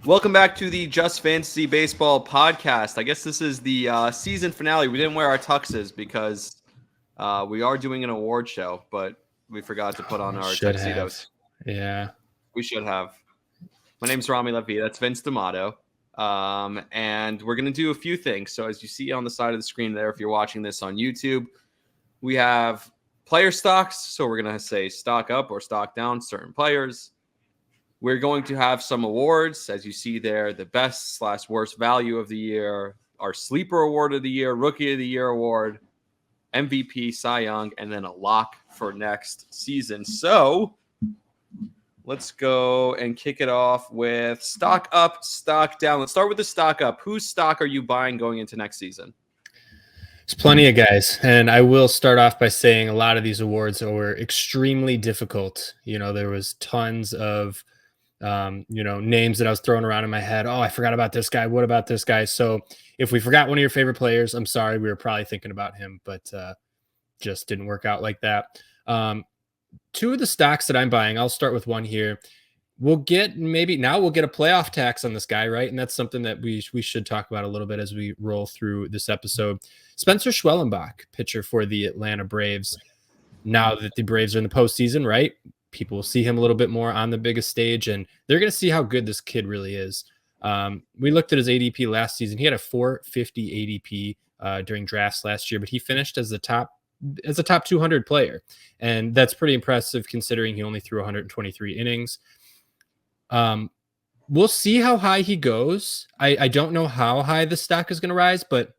Welcome back to the Just Fantasy Baseball podcast. I guess this is the season finale. We didn't wear our tuxes because we are doing an award show, but we forgot to put on our tuxedos. Yeah. We should have. My name's Rami and Lavi. That's Vince Damato. And we're going to do a few things. So as you see on the side of the screen there, if you're watching this on YouTube, we have player stocks. So we're going to say stock up or stock down certain players. We're going to have some awards, as you see there, the best/worst value of the year, our sleeper award of the year, rookie of the year award, MVP, Cy Young, and then a lock for next season. So let's go and kick it off with stock up, stock down. Let's start with the stock up. Whose stock are you buying going into next season? There's plenty of guys. And I will start off by saying a lot of these awards were extremely difficult. There was tons of names that I was throwing around in my head. Oh, I forgot about this guy. What about this guy? So if we forgot one of your favorite players, I'm sorry. We were probably thinking about him, but just didn't work out like that. Two of the stocks that I'm buying, I'll start with one here. We'll get a playoff tax on this guy, right? And that's something that we should talk about a little bit as we roll through this episode. Spencer Schwellenbach, pitcher for the Atlanta Braves. Now that the Braves are in the postseason, right? People will see him a little bit more on the biggest stage, and they're going to see how good this kid really is. We looked at his ADP last season. He had a 450 ADP during drafts last year, but he finished as a top 200 player. And that's pretty impressive considering he only threw 123 innings. We'll see how high he goes. I don't know how high the stock is going to rise, but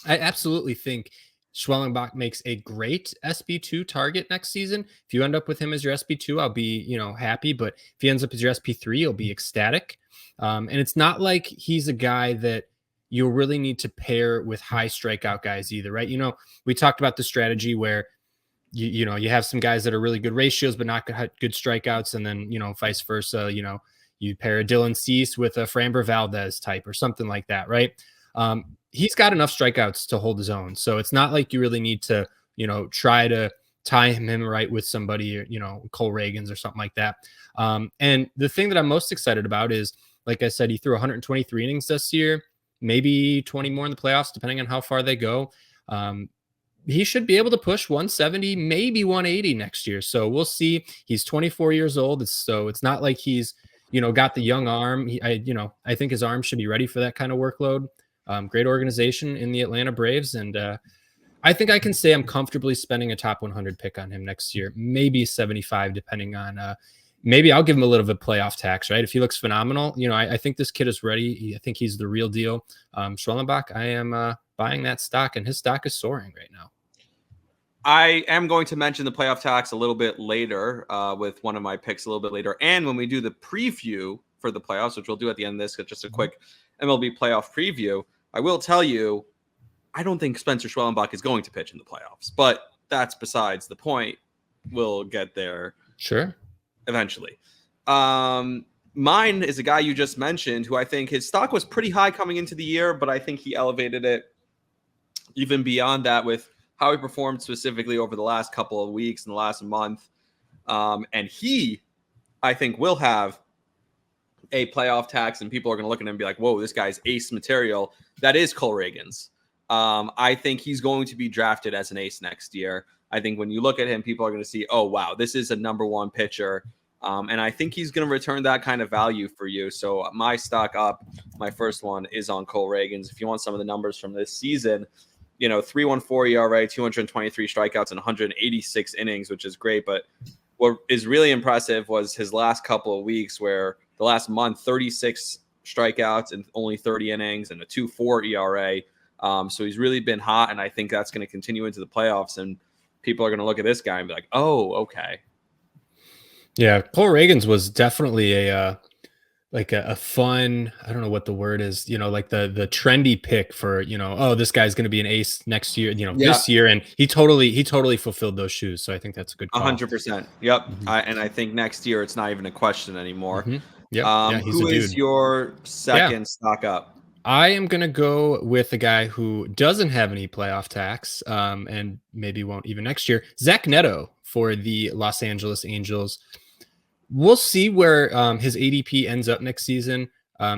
I absolutely think Schwellenbach makes a great SB2 target next season. If you end up with him as your SB2, I'll be, happy. But if he ends up as your SP3, you'll be ecstatic. And it's not like he's a guy that you'll really need to pair with high strikeout guys either, right? We talked about the strategy where you have some guys that are really good ratios, but not good strikeouts. And then, vice versa, you pair a Dylan Cease with a Framber Valdez type or something like that, right? He's got enough strikeouts to hold his own. So it's not like you really need to, try to tie him right with somebody, Cole Reagans or something like that. And the thing that I'm most excited about is, like I said, he threw 123 innings this year, maybe 20 more in the playoffs, depending on how far they go. He should be able to push 170, maybe 180 next year. So we'll see. He's 24 years old. So it's not like he's, got the young arm. I think his arm should be ready for that kind of workload. Great organization in the Atlanta Braves. And I think I can say I'm comfortably spending a top 100 pick on him next year, maybe 75, depending on maybe I'll give him a little bit of playoff tax, right? If he looks phenomenal, I think this kid is ready. I think he's the real deal. Schwellenbach, I am buying that stock, and his stock is soaring right now. I am going to mention the playoff tax a little bit later with one of my picks a little bit later. And when we do the preview for the playoffs, which we'll do at the end of this, just a quick MLB playoff preview, I will tell you, I don't think Spencer Schwellenbach is going to pitch in the playoffs, but that's besides the point. We'll get there. Sure. Eventually. Mine is a guy you just mentioned who I think his stock was pretty high coming into the year, but I think he elevated it even beyond that with how he performed specifically over the last couple of weeks and the last month. And he, I think, will have a playoff tax, and people are going to look at him and be like, whoa, this guy's ace material. That is Cole Reagans. I think he's going to be drafted as an ace next year. I think when you look at him, people are going to see, oh, wow, this is a number one pitcher. And I think he's going to return that kind of value for you. So my stock up, my first one is on Cole Reagans. If you want some of the numbers from this season, 3.14 ERA, 223 strikeouts and 186 innings, which is great. But what is really impressive was his last couple of weeks where the last month, 36 strikeouts and only 30 innings and a 2.4 ERA. So he's really been hot, and I think that's going to continue into the playoffs. And people are going to look at this guy and be like, oh, okay. Yeah, Cole Reagans was definitely a fun, I don't know what the word is, like the trendy pick for, oh, this guy's going to be an ace next year, this year. And he totally fulfilled those shoes. So I think that's a good call. 100%. Yep. Mm-hmm. And I think next year it's not even a question anymore. Mm-hmm. Yep. Who is your second stock up? I am going to go with a guy who doesn't have any playoff tax and maybe won't even next year. Zach Neto for the Los Angeles Angels. We'll see where his ADP ends up next season.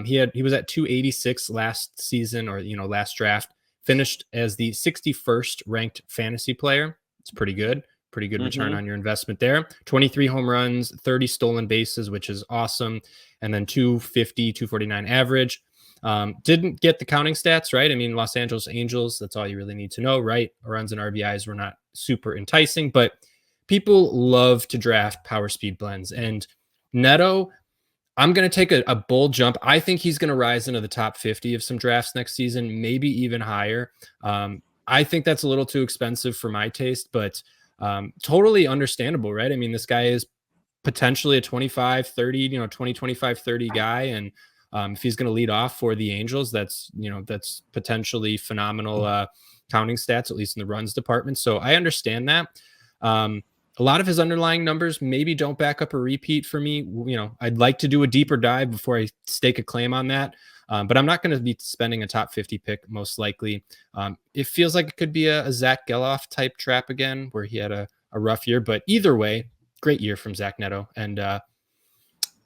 He was at 286 last season, or last draft. Finished as the 61st ranked fantasy player. It's pretty good. Pretty good return on your investment there. 23 home runs, 30 stolen bases, which is awesome. And then 250, 249 average. Didn't get the counting stats, right? I mean, Los Angeles Angels, that's all you really need to know, right? Runs and RBIs were not super enticing, but people love to draft power speed blends. And Neto, I'm going to take a bold jump. I think he's going to rise into the top 50 of some drafts next season, maybe even higher. I think that's a little too expensive for my taste, but totally understandable, right? I mean, this guy is potentially a 25, 30, 20, 25, 30 guy. And if he's going to lead off for the Angels, that's potentially phenomenal counting stats, at least in the runs department. So I understand that. A lot of his underlying numbers maybe don't back up a repeat for me. I'd like to do a deeper dive before I stake a claim on that. But I'm not going to be spending a top 50 pick, most likely. It feels like it could be a Zach Geloff type trap again, where he had a rough year. But either way, great year from Zach Neto, and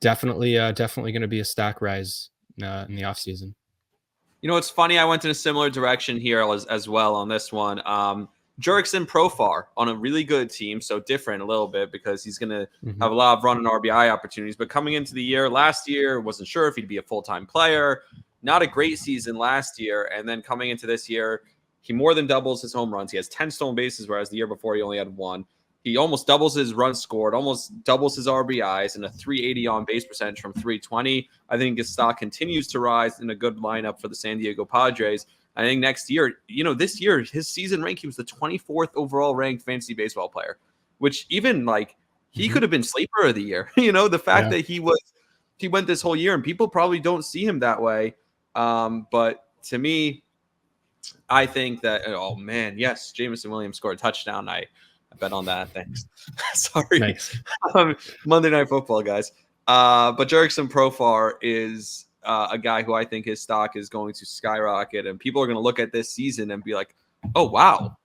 definitely going to be a stock rise in the offseason. It's funny. I went in a similar direction here as well on this one. Jurickson Profar on a really good team, so different a little bit because he's going to have a lot of run and RBI opportunities. But coming into the year, last year, wasn't sure if he'd be a full-time player. Not a great season last year. And then coming into this year, he more than doubles his home runs. He has 10 stolen bases, whereas the year before he only had 1. He almost doubles his runs scored, almost doubles his RBIs, and a 380 on base percentage from 320. I think his stock continues to rise in a good lineup for the San Diego Padres. I think next year, this year, his season rank, he was the 24th overall ranked fantasy baseball player, which even he could have been sleeper of the year. The fact that he went this whole year, and people probably don't see him that way. But to me, I think that, oh man, yes, Jameson Williams scored a touchdown. I bet on that. Thanks. Sorry. Nice. Monday Night Football, guys. But Jurickson Profar is a guy who I think his stock is going to skyrocket, and people are going to look at this season and be like, oh, wow.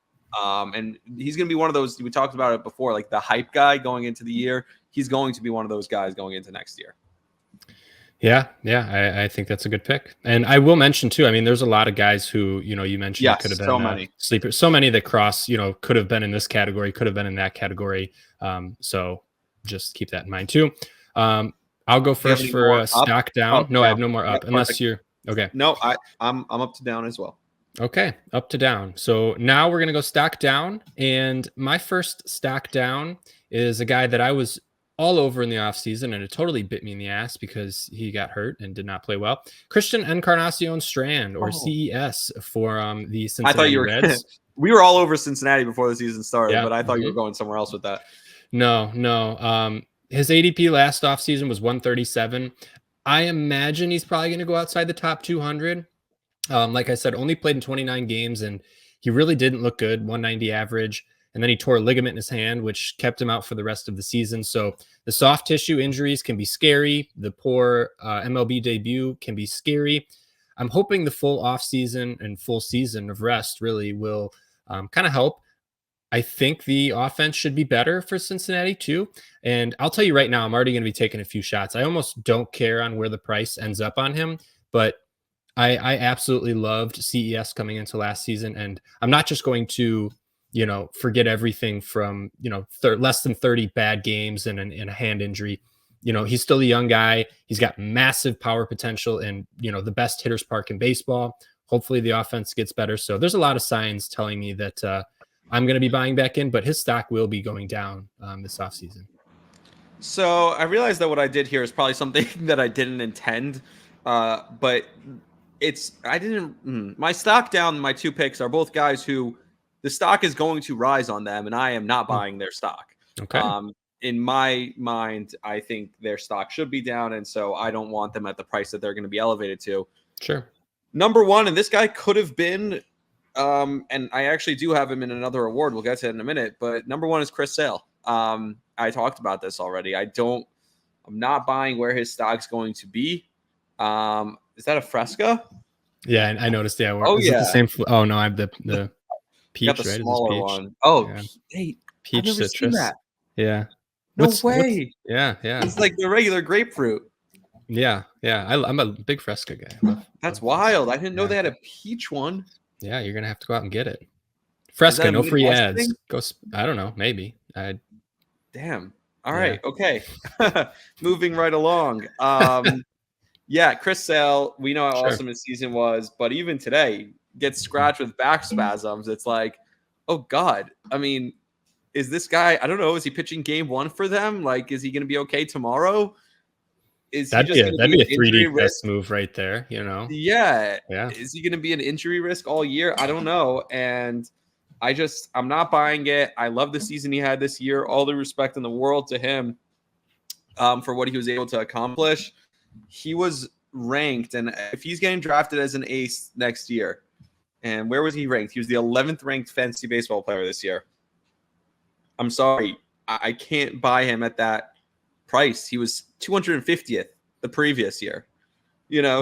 And he's going to be one of those, we talked about it before, like the hype guy going into the year. He's going to be one of those guys going into next year. Yeah. I think that's a good pick. And I will mention too, I mean, there's a lot of guys who, you mentioned could have been so many sleepers, so many that cross, could have been in this category, could have been in that category. So just keep that in mind too. I'll go first for stock down. No, I have no more up unless you're okay. No, I'm up to down as well. Okay, up to down. So now we're going to go stock down. And my first stock down is a guy that I was all over in the offseason, and it totally bit me in the ass because he got hurt and did not play well. Christian Encarnacion Strand, or CES, for the Cincinnati Reds. We were all over Cincinnati before the season started, but I thought you were going somewhere else with that. No. His ADP last offseason was 137. I imagine he's probably going to go outside the top 200. Like I said, only played in 29 games, and he really didn't look good, 190 average. And then he tore a ligament in his hand, which kept him out for the rest of the season. So the soft tissue injuries can be scary. The poor MLB debut can be scary. I'm hoping the full offseason and full season of rest really will kind of help. I think the offense should be better for Cincinnati too. And I'll tell you right now, I'm already going to be taking a few shots. I almost don't care on where the price ends up on him, but I absolutely loved CES coming into last season. And I'm not just going to, forget everything from, less than 30 bad games and a hand injury. He's still a young guy. He's got massive power potential and, the best hitter's park in baseball. Hopefully the offense gets better. So there's a lot of signs telling me that I'm going to be buying back in, but his stock will be going down this offseason. So I realized that what I did here is probably something that I didn't intend, but my stock down, my 2 picks are both guys who the stock is going to rise on them, and I am not buying their stock. Okay. In my mind, I think their stock should be down, and so I don't want them at the price that they're going to be elevated to. Sure. Number 1, and this guy could have been, and I actually do have him in another award. We'll get to it in a minute, but number 1 is Chris Sale. I talked about this already. I'm not buying where his stock's going to be. Is that a Fresca? Yeah, I noticed. Yeah. Is it the same? Oh no, I'm the peach, got the right? smaller Peach? one. Oh, yeah. Hey, peach I've never citrus. seen that. Yeah. No way. Yeah. It's like the regular grapefruit. Yeah, yeah. I'm a big Fresca guy. That's love Fresca. wild. I didn't know Yeah. they had a peach one. Yeah, you're gonna have to go out and get it. Is that Fresca, a no free Midwest ads. thing? I don't know, maybe. Damn. All Yeah. right. Okay. Moving right along. Yeah, Chris Sale, we know how Sure. awesome his season was, but even today, gets scratched with back spasms. It's like, oh God. I mean, is this guy, I don't know, is he pitching game one for them? Like, is he going to be okay tomorrow? Is he just going to That'd be be an a injury 3D chess risk? move right there, you know. Yeah. Yeah. Is he going to be an injury risk all year? I don't know. And I'm not buying it. I love the season he had this year. All the respect in the world to him for what he was able to accomplish. He was ranked, and if he's getting drafted as an ace next year, and where was he ranked? He was the 11th ranked fantasy baseball player this year. I'm sorry, I can't buy him at that price. He was 250th the previous year.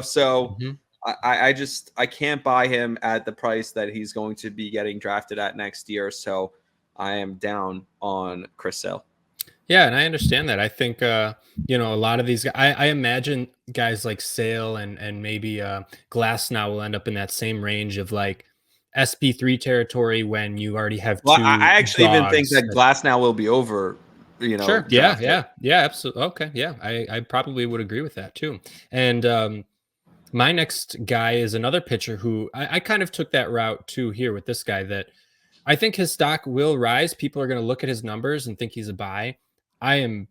So Mhm. I can't buy him at the price that he's going to be getting drafted at next year. So I am down on Chris Sale. Yeah, and I understand that. I think a lot of these guys, I imagine guys like Sale and maybe Glass now will end up in that same range of like SP3 territory when you already have Well, two I actually even think dogs. that Glass now will be over, Sure. Yeah, drafted. yeah, absolutely. Okay, yeah, I probably would agree with that too. And my next guy is another pitcher who I kind of took that route too here with this guy that I think his stock will rise. People are going to look at his numbers and think he's a buy. I am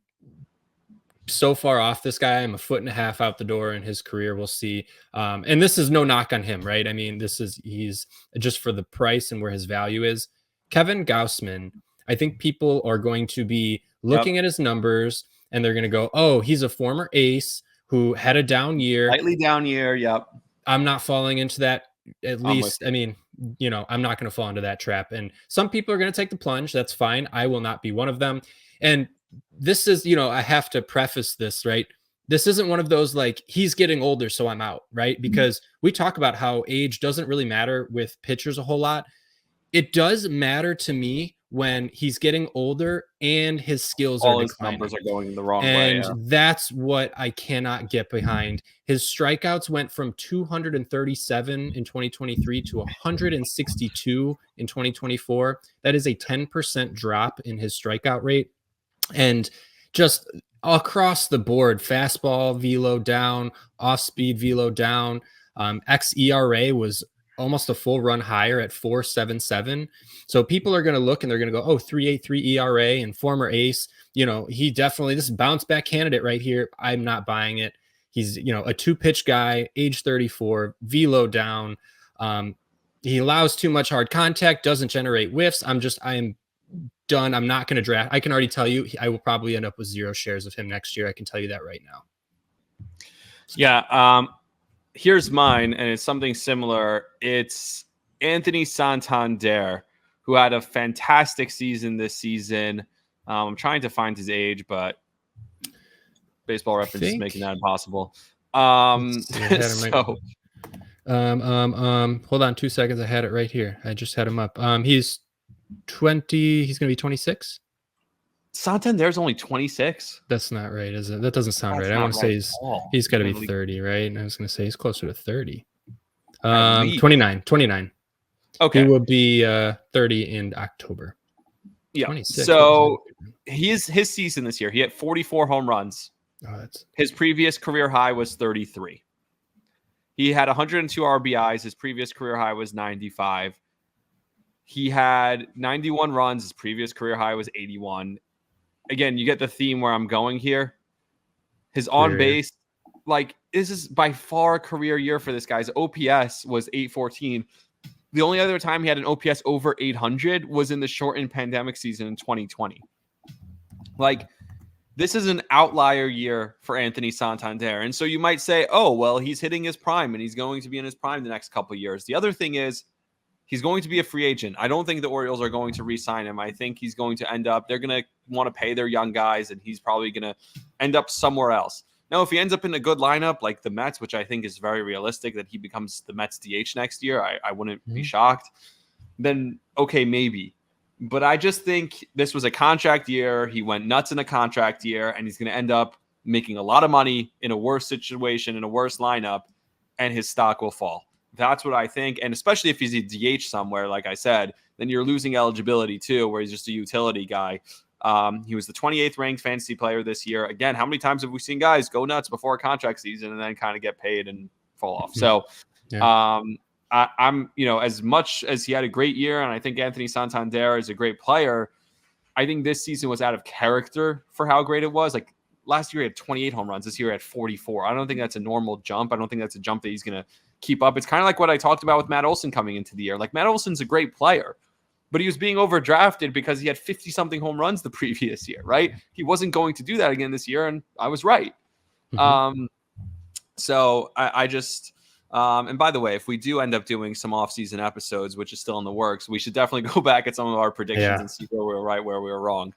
so far off this guy. I'm a foot and a half out the door in his career. We'll see. And this is no knock on him, right? I mean, he's just for the price and where his value is. Kevin Gaussman, I think people are going to be Yep. looking at his numbers and they're going to go, oh, he's a former ace who had a down year. Slightly down year. Yep. I'm not falling into that. At I'm with least, you. I mean, I'm not going to fall into that trap. And some people are going to take the plunge. That's fine. I will not be one of them. And this is, I have to preface this, right? This isn't one of those like he's getting older, so I'm out, right? Because we talk about how age doesn't really matter with pitchers a whole lot. It does matter to me when he's getting older and his skills are All his declining. numbers are going the wrong way. And Yeah. that's what I cannot get behind. His strikeouts went from 237 in 2023 to 162 in 2024. That is a 10% drop in his strikeout rate. And just across the board, fastball velo down, off speed velo down. xERA was almost a full run higher at 4.77. So people are going to look and they're going to go, oh, 3.83 ERA and former ace. He definitely, this bounce back candidate right here. I'm not buying it. He's, a two pitch guy, age 34, velo down. He allows too much hard contact, doesn't generate whiffs. I am done. I'm not going to draft. I can already tell you, I will probably end up with 0 shares of him next year. I can tell you that right now. Yeah. Here's mine, and it's something similar. It's Anthony Santander, who had a fantastic season this season. I'm trying to find his age, but Baseball Reference is making that impossible. Hold on 2 seconds. I had it right here. I just had him up. He's 20. He's going to be 26. Santander's only 26. That's not right, is it? That doesn't sound That's right. I want to say he's got to be 30, right? And I was going to say he's closer to 30. 29. Okay. He will be 30 in October. Yeah. 26. So his season this year, he had 44 home runs. His previous career high was 33. He had 102 RBIs. His previous career high was 95. He had 91 runs. His previous career high was 81. Again, you get the theme where I'm going here. His on base, this is by far a career year for this guy. His OPS was 814. The only other time he had an OPS over 800 was in the shortened pandemic season in 2020. This is an outlier year for Anthony Santander. And so you might say, oh, well, he's hitting his prime and he's going to be in his prime the next couple of years. The other thing is he's going to be a free agent. I don't think the Orioles are going to re-sign him. I think he's going to end up, they're going to want to pay their young guys, and he's probably going to end up somewhere else. Now, if he ends up in a good lineup like the Mets, which I think is very realistic that he becomes the Mets DH next year, I wouldn't be shocked, then okay, maybe. But I just think this was a contract year. He went nuts in a contract year, and he's going to end up making a lot of money in a worse situation, in a worse lineup, and his stock will fall. That's what I think. And especially if he's a DH somewhere, like I said, then you're losing eligibility too, where he's just a utility guy. He was the 28th ranked fantasy player this year. Again, how many times have we seen guys go nuts before a contract season and then kind of get paid and fall off? So I'm, as much as he had a great year, and I think Anthony Santander is a great player, I think this season was out of character for how great it was. Like last year, he had 28 home runs. This year, he had 44. I don't think that's a normal jump. I don't think that's a jump that he's going to keep up. It's kind of like what I talked about with Matt Olson coming into the year. Like Matt Olson's a great player, but he was being overdrafted because he had 50-something home runs the previous year, right? He wasn't going to do that again this year, and I was right. So I just and by the way, if we do end up doing some off-season episodes, which is still in the works, we should definitely go back at some of our predictions and see where we were right, where we were wrong.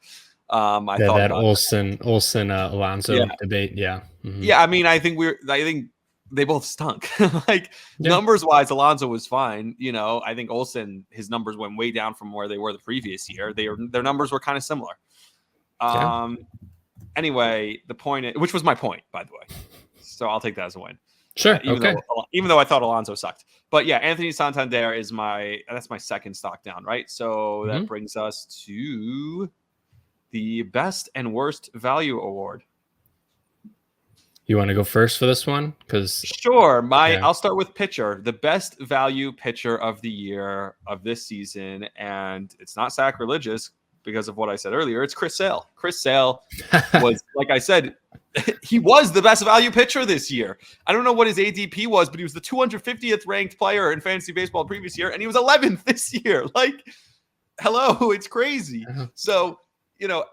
I thought that Olson Alonso debate. Yeah. Yeah. I mean, I think they both stunk. Numbers wise, Alonso was fine. I think Olson, his numbers went way down from where they were the previous year. Their numbers were kind of similar. Anyway, the point, which was my point, by the way. So I'll take that as a win. Sure. Even though I thought Alonso sucked, but yeah, Anthony Santander is that's my second stock down, right? So that brings us to the best and worst value award. You want to go first for this one? Sure. I'll start with pitcher, the best value pitcher of the year of this season, and it's not sacrilegious because of what I said earlier. It's Chris Sale. Chris Sale was, like I said, he was the best value pitcher this year. I don't know what his ADP was, but he was the 250th ranked player in fantasy baseball previous year, and he was 11th this year. Like, hello, it's crazy. So,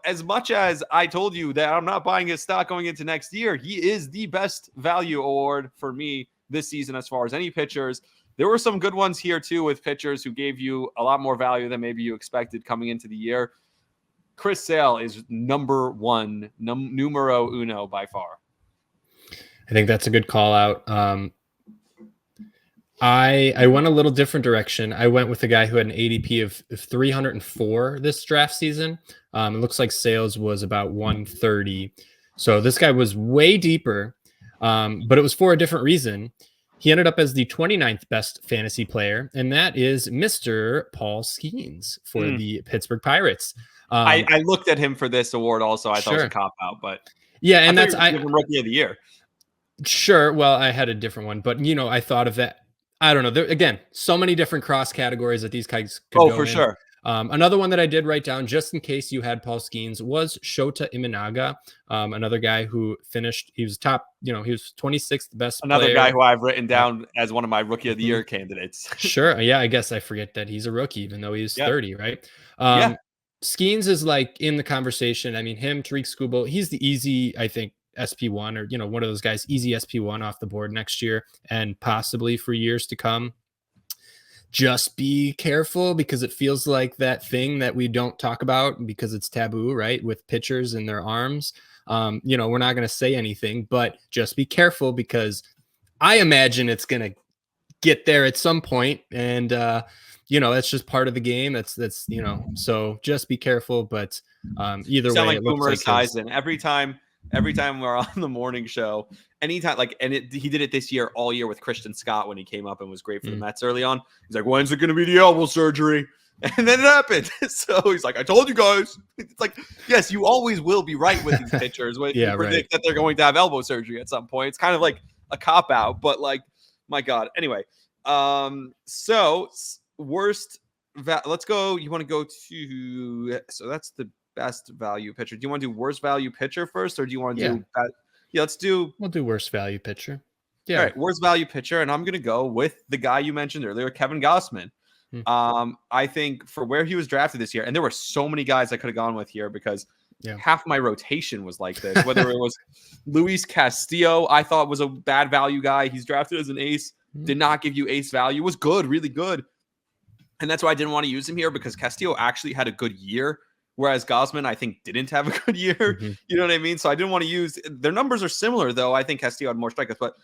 as much as I told you that I'm not buying his stock going into next year, he is the best value award for me this season as far as any pitchers. There were some good ones here, too, with pitchers who gave you a lot more value than maybe you expected coming into the year. Chris Sale is number one, numero uno by far. I think that's a good call out. I went a little different direction. I went with a guy who had an ADP of 304 this draft season. It looks like Sales was about 130. So this guy was way deeper, but it was for a different reason. He ended up as the 29th best fantasy player, and that is Mr. Paul Skeens for the Pittsburgh Pirates. I looked at him for this award also. I thought it was a cop-out, but yeah, and that's Rookie of the Year. Sure. Well, I had a different one, but I thought of that. I don't know. There, again, so many different cross categories that these guys could go for in. Sure. Another one that I did write down, just in case you had Paul Skeens, was Shota Imanaga, another guy who finished. He was top. He was 26th best. Another player. guy who I've written down as one of my Rookie of the Year candidates. Sure. Yeah, I guess I forget that he's a rookie, even though he's 30, right? Skeens is like in the conversation. I mean, him, Tariq Skubal, he's the easy, I think, SP1 or, one of those guys, easy SP1 off the board next year and possibly for years to come. Just be careful because it feels like that thing that we don't talk about because it's taboo, right? With pitchers and their arms. We're not going to say anything, but just be careful because I imagine it's going to get there at some point. And, that's just part of the game. That's so just be careful. But either way, it looks like every time we're on the morning show, anytime he did it this year, all year with Christian Scott when he came up and was great for the Mets early on. He's like, when's it going to be the elbow surgery? And then it happened. So he's like, I told you guys. It's like, yes, you always will be right with these pitchers when you predict that they're going to have elbow surgery at some point. It's kind of like a cop out, but my God. Anyway, so worst. Let's go. You want to go to? So that's the best value pitcher. Do you want to do worst value pitcher first, or do you want to do? We'll do worst value pitcher. Yeah. All right, worst value pitcher, and I'm gonna go with the guy you mentioned earlier, Kevin Gausman. I think for where he was drafted this year, and there were so many guys I could have gone with here because half my rotation was like this. Whether it was Luis Castillo, I thought was a bad value guy. He's drafted as an ace, did not give you ace value. Was good, really good, and that's why I didn't want to use him here because Castillo actually had a good year. Whereas Gausman, I think, didn't have a good year. You know what I mean? So I didn't want to use – their numbers are similar, though. I think Castillo had more strikeouts. But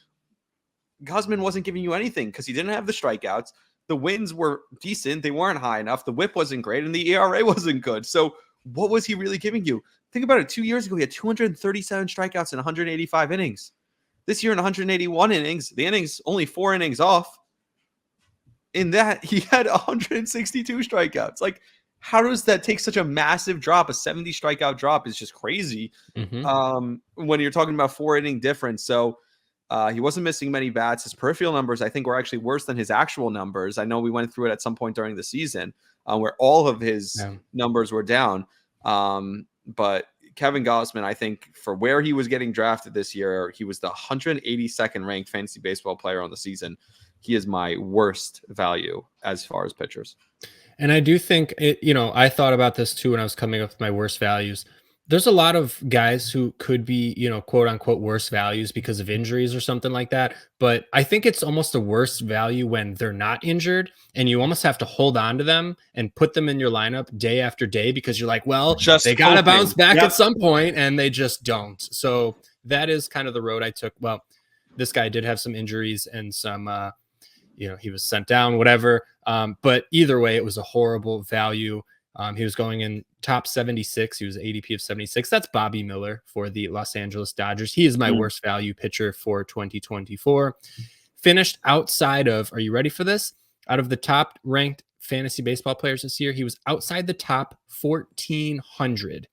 Gausman wasn't giving you anything because he didn't have the strikeouts. The wins were decent. They weren't high enough. The whip wasn't great, and the ERA wasn't good. So what was he really giving you? Think about it. 2 years ago, he had 237 strikeouts in 185 innings. This year in 181 innings, the innings only 4 innings off. In that, he had 162 strikeouts. Like, how does that take such a massive drop? A 70 strikeout drop is just crazy. When you're talking about 4 inning difference. So he wasn't missing many bats. His peripheral numbers, I think, were actually worse than his actual numbers. I know we went through it at some point during the season where all of his numbers were down. But Kevin Gausman, I think, for where he was getting drafted this year, he was the 182nd ranked fantasy baseball player on the season. He is my worst value as far as pitchers. And I do think I thought about this too when I was coming up with my worst values. There's a lot of guys who could be, quote unquote, worse values because of injuries or something like that. But I think it's almost a worse value when they're not injured and you almost have to hold on to them and put them in your lineup day after day because you're like, well, they got to bounce back at some point, and they just don't. So that is kind of the road I took. Well, this guy did have some injuries and some, he was sent down, whatever. But either way, it was a horrible value. He was going in top 76. He was ADP of 76. That's Bobby Miller for the Los Angeles Dodgers. He is my worst value pitcher for 2024. Finished outside of, are you ready for this? Out of the top ranked fantasy baseball players this year, he was outside the top 1,400.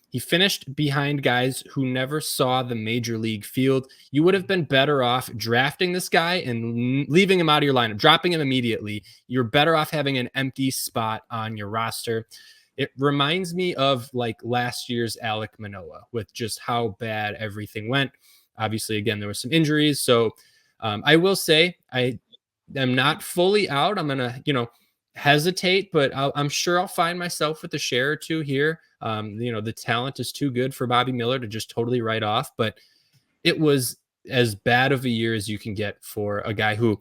He finished behind guys who never saw the major league field. You would have been better off drafting this guy and leaving him out of your lineup, dropping him immediately. You're better off having an empty spot on your roster. It reminds me of like last year's Alek Manoah with just how bad everything went. Obviously, again, there were some injuries. So I will say I am not fully out. I'm going to, hesitate, but I'm sure I'll find myself with a share or two here. The talent is too good for Bobby Miller to just totally write off, but it was as bad of a year as you can get for a guy who,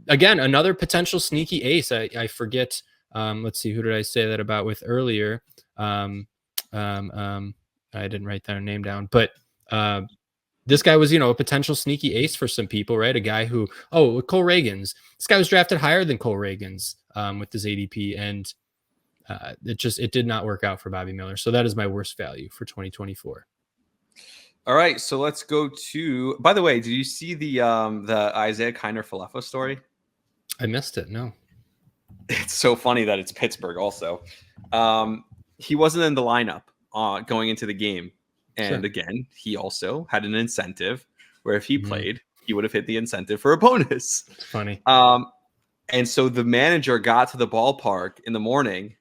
again, another potential sneaky ace. I forget. Let's see, who did I say that about with earlier? I didn't write their name down, but this guy was, a potential sneaky ace for some people, right? A guy who, Cole Reagans. This guy was drafted higher than Cole Reagans with his ADP, and it did not work out for Bobby Miller. So that is my worst value for 2024. All right, so let's go to. By the way, did you see the Isaiah Kiner-Falefa story? I missed it. No. It's so funny that it's Pittsburgh. Also, he wasn't in the lineup going into the game. And again, he also had an incentive where if he played, he would have hit the incentive for a bonus. It's funny. And so the manager got to the ballpark in the morning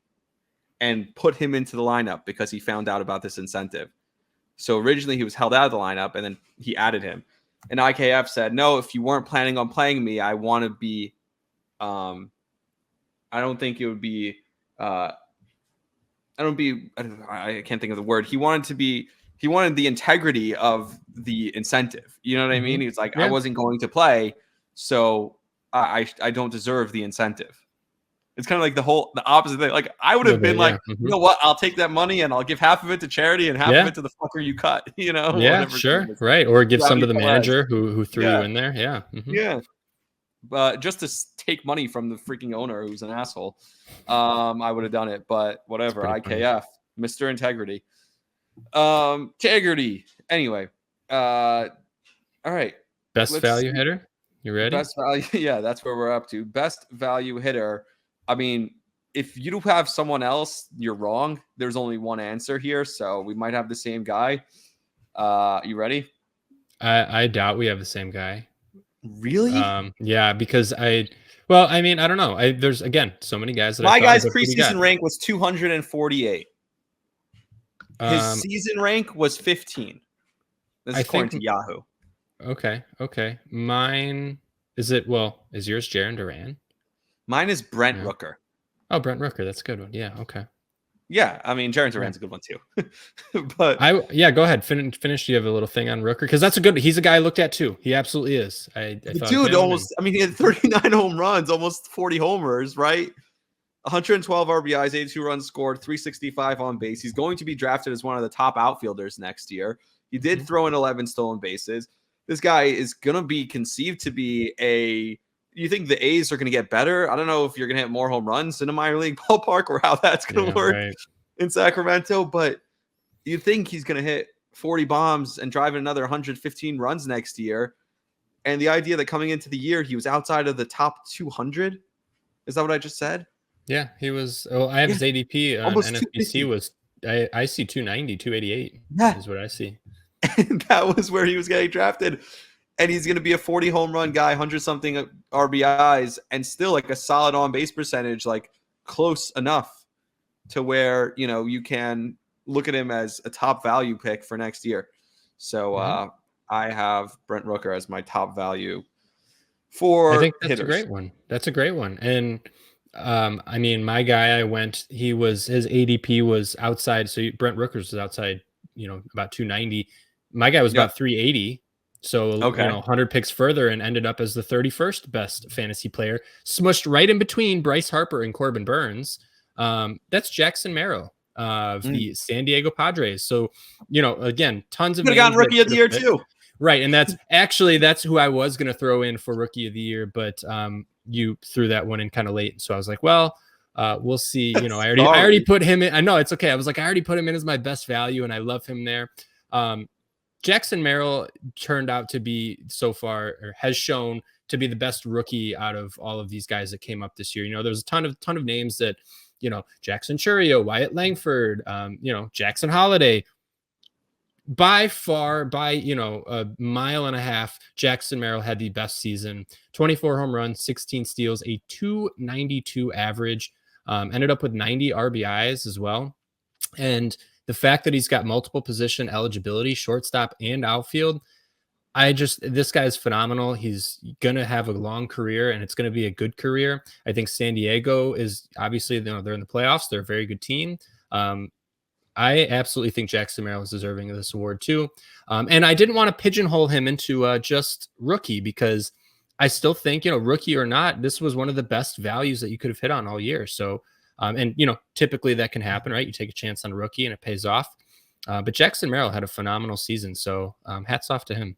and put him into the lineup because he found out about this incentive. So originally he was held out of the lineup and then he added him. And IKF said, no, if you weren't planning on playing me, I want to be, I don't think it would be, I can't think of the word. He wanted the integrity of the incentive. You know what I mean? He was like, I wasn't going to play, so I don't deserve the incentive. It's kind of like the opposite thing. Like I would have been like, you know what? I'll take that money and I'll give half of it to charity and half of it to the fucker you cut. Yeah, sure, right. Or give some to the manager who threw you in there. Yeah, yeah. But just to take money from the freaking owner who's an asshole, I would have done it. But whatever. IKF, Mr. Integrity. Integrity. Anyway, all right. Best value hitter. You ready? Best value. Yeah, that's where we're up to. Best value hitter. I mean, if you have someone else, you're wrong. There's only one answer here, so we might have the same guy. You ready? I doubt we have the same guy. Really? Yeah, because I don't know. There's again so many guys that my guy's preseason rank was 248. His season rank was 15. This is according to Yahoo. Okay. Mine is it? Well, is yours Jarren Duran? Mine is Brent Rooker. Oh, Brent Rooker. That's a good one. Yeah. Okay. Yeah, I mean Jarren Duran's a good one too. But go ahead. Finish. Do you have a little thing on Rooker? Because that's a good. He's a guy I looked at too. He absolutely is. Dude, almost. I mean, he had 39 home runs, almost 40 homers, right? 112 RBIs, 82 runs scored, 365 on base. He's going to be drafted as one of the top outfielders next year. He did throw in 11 stolen bases. This guy is going to be conceived to be you think the A's are going to get better? I don't know if you're going to hit more home runs in a minor league ballpark or how that's going to work in Sacramento, but you think he's going to hit 40 bombs and drive another 115 runs next year. And the idea that coming into the year, he was outside of the top 200. Is that what I just said? Yeah, he was. Oh, I have his ADP on Almost NFBC 250. was I see 290, 288 Yeah. is what I see. And that was where he was getting drafted. And he's going to be a 40 home run guy, 100 something RBIs, and still like a solid on base percentage, like close enough to where, you know, you can look at him as a top value pick for next year. So I have Brent Rooker as my top value for I think that's hitters. a great one. That's a great one. And I mean, my guy, his ADP was outside. So Brent Rookers was outside, about 290. My guy was Yep. about 380. So, Okay. 100 picks further and ended up as the 31st best fantasy player, smushed right in between Bryce Harper and Corbin Burns. That's Jackson Merrill of the San Diego Padres. So, again, tons of Could have gotten names rookie of the year too. Right. And that's who I was going to throw in for rookie of the year, but you threw that one in kind of late. So I was like, well, we'll see. I already put him in. I know it's okay. I was like, I already put him in as my best value and I love him there. Jackson Merrill turned out to be so far, or has shown to be the best rookie out of all of these guys that came up this year. There's a ton of names that, Jackson Churio, Wyatt Langford, Jackson Holiday. By far, by a mile and a half, Jackson Merrill had the best season. 24 home runs, 16 steals, a 292 average, ended up with 90 RBIs as well. And the fact that he's got multiple position eligibility, shortstop and outfield, this guy is phenomenal. He's going to have a long career and it's going to be a good career. I think San Diego is obviously, they're in the playoffs. They're a very good team. I absolutely think Jackson Merrill is deserving of this award too. And I didn't want to pigeonhole him into just rookie, because I still think, rookie or not, this was one of the best values that you could have hit on all year. So, and typically that can happen, right? You take a chance on a rookie and it pays off. But Jackson Merrill had a phenomenal season. So hats off to him.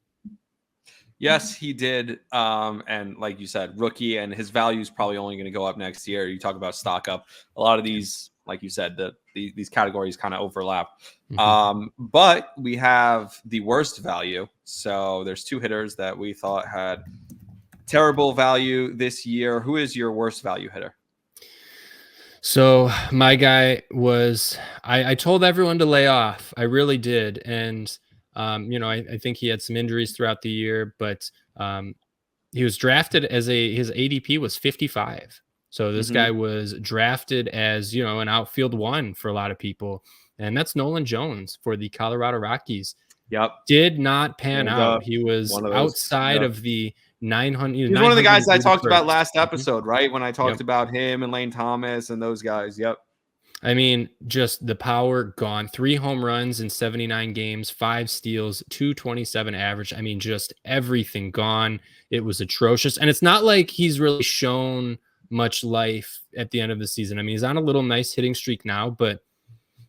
Yes, he did. And like you said, rookie, and his value is probably only going to go up next year. You talk about stock up. A lot of these, like you said, these categories kind of overlap. But we have the worst value. So there's two hitters that we thought had terrible value this year. Who is your worst value hitter? So my guy was, I told everyone to lay off. I really did. And, I think he had some injuries throughout the year, but he was drafted as his ADP was 55. So this guy was drafted as, an outfield one for a lot of people. And that's Nolan Jones for the Colorado Rockies. Yep. Did not pan out. He was outside of the 900. He's one of the guys I talked about last episode, right? When I talked about him and Lane Thomas and those guys. Yep. I mean, just the power gone. 3 home runs in 79 games, 5 steals, 227 average. I mean, just everything gone. It was atrocious. And it's not like he's really shown much life at the end of the season. I mean, he's on a little nice hitting streak now, but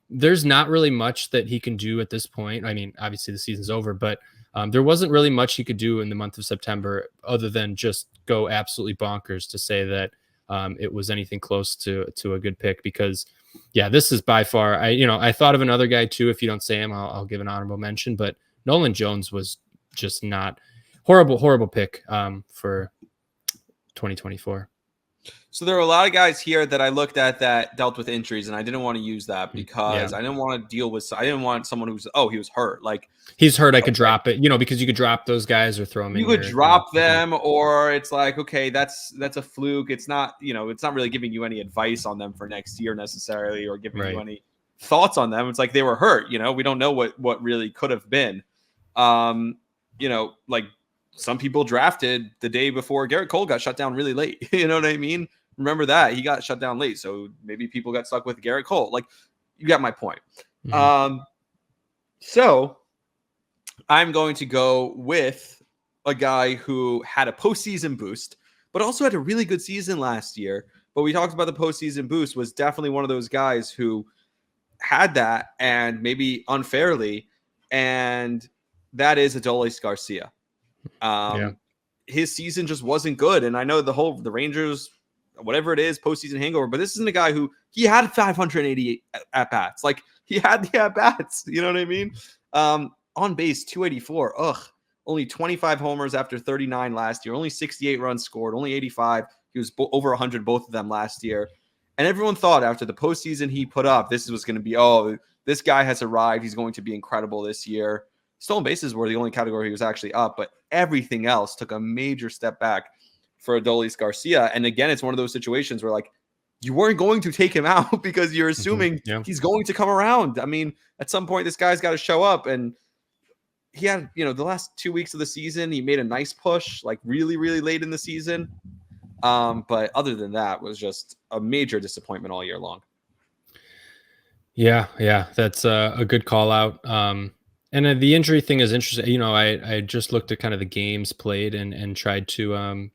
there's not really much that he can do at this point. I mean, obviously the season's over, but there wasn't really much he could do in the month of September other than just go absolutely bonkers to say that it was anything close to a good pick. Because this is by far, I thought of another guy too. If you don't say him, I'll give an honorable mention, but Nolan Jones was just not horrible pick for 2024. So there are a lot of guys here that I looked at that dealt with injuries, and I didn't want to use that because I didn't want to deal with. I didn't want someone who's he was hurt. Like he's hurt, I could drop it. Because you could drop those guys or throw them. You could drop them, or it's like, okay, that's a fluke. It's not it's not really giving you any advice on them for next year necessarily, or giving you any thoughts on them. It's like they were hurt. We don't know what really could have been. Like some people drafted the day before Garrett Cole got shut down really late. You know what I mean? Remember that he got shut down late, so maybe people got stuck with Garrett Cole. Like, you got my point. So I'm going to go with a guy who had a postseason boost, but also had a really good season last year. But we talked about the postseason boost, was definitely one of those guys who had that, and maybe unfairly, and that is Adolis Garcia. His season just wasn't good, and I know the Rangers whatever it is, postseason hangover. But this isn't a guy who he had 588 at bats. Like he had the at bats. You know what I mean? On base 284. Ugh. Only 25 homers after 39 last year. Only 68 runs scored. Only 85. He was over 100 both of them last year. And everyone thought after the postseason he put up, this was going to be, oh, this guy has arrived. He's going to be incredible this year. Stolen bases were the only category he was actually up, but everything else took a major step back for Adolis Garcia. And again, it's one of those situations where like you weren't going to take him out because you're assuming he's going to come around. I mean, at some point, this guy's got to show up. And he had, the last 2 weeks of the season, he made a nice push, like really, really late in the season. But other than that, was just a major disappointment all year long. Yeah, that's a good call out. And the injury thing is interesting. I just looked at kind of the games played and tried to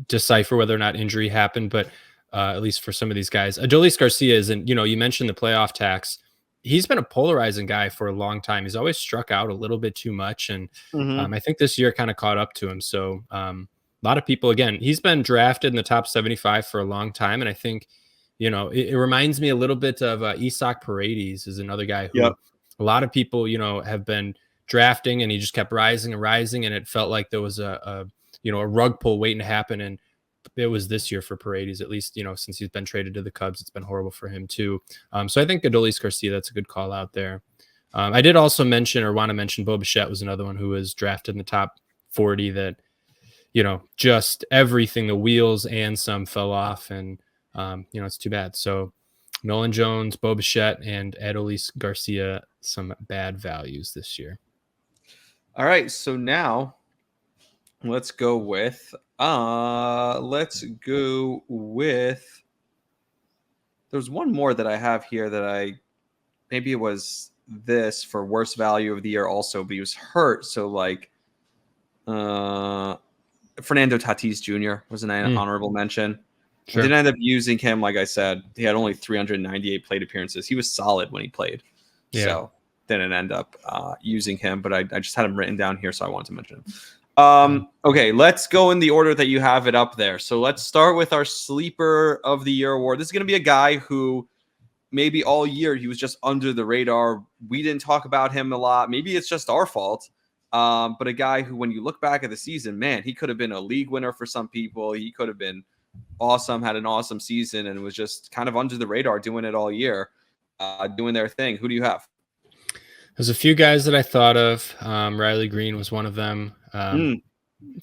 decipher whether or not injury happened. But at least for some of these guys, Adolis Garcia isn't. You mentioned the playoff tax. He's been a polarizing guy for a long time. He's always struck out a little bit too much. And I think this year kind of caught up to him. So a lot of people, again, he's been drafted in the top 75 for a long time. And I think, it reminds me a little bit of Isaac Paredes is another guy who a lot of people, have been drafting, and he just kept rising and rising. And it felt like there was a rug pull waiting to happen. And it was this year for Paredes, at least, since he's been traded to the Cubs, it's been horrible for him too. So I think Adolis Garcia, that's a good call out there. I did also want to mention Bo Bichette was another one who was drafted in the top 40 that, just everything, the wheels and some fell off, and, it's too bad. So Nolan Jones, Bo Bichette, and Adolis Garcia, some bad values this year. All right. So now let's go with there's one more that I have here that maybe it was this for worst value of the year also, but he was hurt. So like Fernando Tatis Jr. was an honorable mention. Sure. I didn't end up using him. Like I said, he had only 398 plate appearances. He was solid when he played. Yeah. So didn't end up using him, but I just had him written down here, so I wanted to mention him. Okay, let's go in the order that you have it up there. So let's start with our Sleeper of the Year award. This is going to be a guy who maybe all year he was just under the radar. We didn't talk about him a lot. Maybe it's just our fault. But a guy who, when you look back at the season, man, he could have been a league winner for some people. He could have been awesome, had an awesome season, and was just kind of under the radar doing it all year, doing their thing. Who do you have? There's a few guys that I thought of. Riley Green was one of them.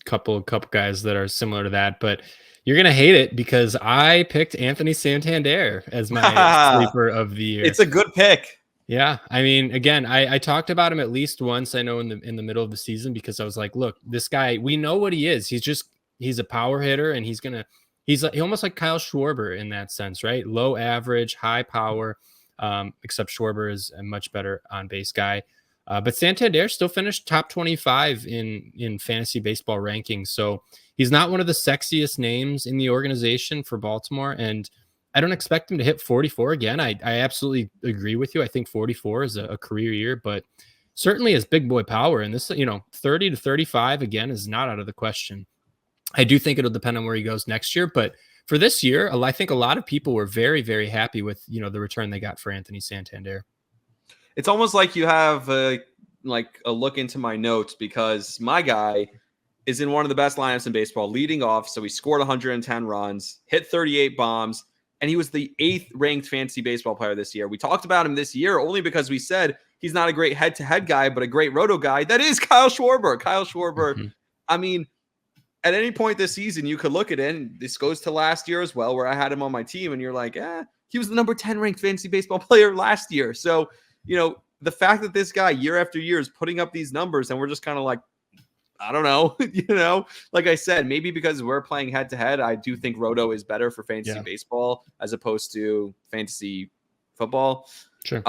Couple guys that are similar to that, but you're gonna hate it because I picked Anthony Santander as my Sleeper of the Year. It's a good pick. Yeah, I mean, again, I talked about him at least once. I know in the middle of the season, because I was like, look, this guy, we know what he is. He's a power hitter, and he's almost like Kyle Schwarber in that sense, right? Low average, high power. Except Schwarber is a much better on base guy. But Santander still finished top 25 in fantasy baseball rankings. So he's not one of the sexiest names in the organization for Baltimore. And I don't expect him to hit 44 again. I absolutely agree with you. I think 44 is a career year, but certainly has big boy power. And this, 30 to 35 again is not out of the question. I do think it'll depend on where he goes next year, but for this year, I think a lot of people were very, very happy with, the return they got for Anthony Santander. It's almost like you have a look into my notes, because my guy is in one of the best lineups in baseball, leading off. So he scored 110 runs, hit 38 bombs, and he was the 8th ranked fantasy baseball player this year. We talked about him this year only because we said he's not a great head-to-head guy, but a great roto guy. That is Kyle Schwarber. Mm-hmm. I mean, at any point this season, you could look at it, and this goes to last year as well, where I had him on my team, and you're like, he was the number 10 ranked fantasy baseball player last year. So, the fact that this guy year after year is putting up these numbers, and we're just kind of like, I don't know, like I said, maybe because we're playing head to head, I do think Roto is better for fantasy baseball as opposed to fantasy football. Sure.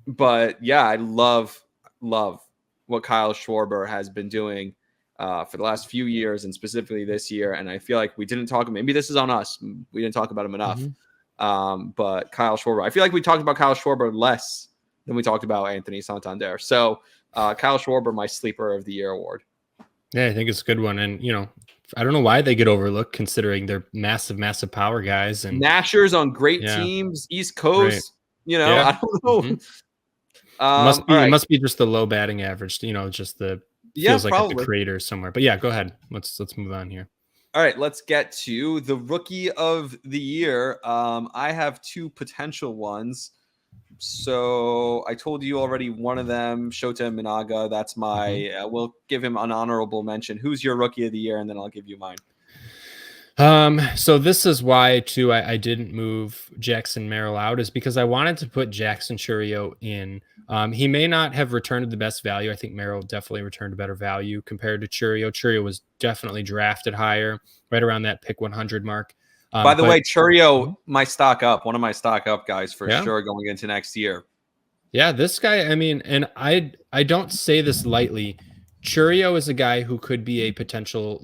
But yeah, I love what Kyle Schwarber has been doing for the last few years, and specifically this year. And I feel like we didn't talk, maybe this is on us, we didn't talk about him enough. But Kyle Schwarber, I feel like we talked about Kyle Schwarber less than we talked about Anthony Santander. So Kyle Schwarber, my Sleeper of the Year award. Yeah, I think it's a good one. And, I don't know why they get overlooked considering they're massive power guys. And Mashers on great yeah, teams, East right. Coast. Yeah. I don't know. Mhm. All It right. must be just the low batting average, just the Yeah, feels like it's a probably. crater somewhere. But yeah, go ahead. Let's move on here. All right, let's get to the rookie of the year. I have two potential ones. So I told you already one of them, Shota Minaga. That's Mhm. my. We'll give him an honorable mention. Who's your rookie of the year, and then I'll give you mine. So this is why too I didn't move Jackson Merrill out, is because I wanted to put Jackson Churio in. He may not have returned the best value. I think Merrill definitely returned a better value compared to Churio. Churio was definitely drafted higher, right around that pick 100 mark. By the But way, Churio, Mhm. my stock up, one of my stock up guys for Yeah, sure going into next year. yeah, this guy. I mean, and I don't say this lightly. Churio is a guy who could be a potential,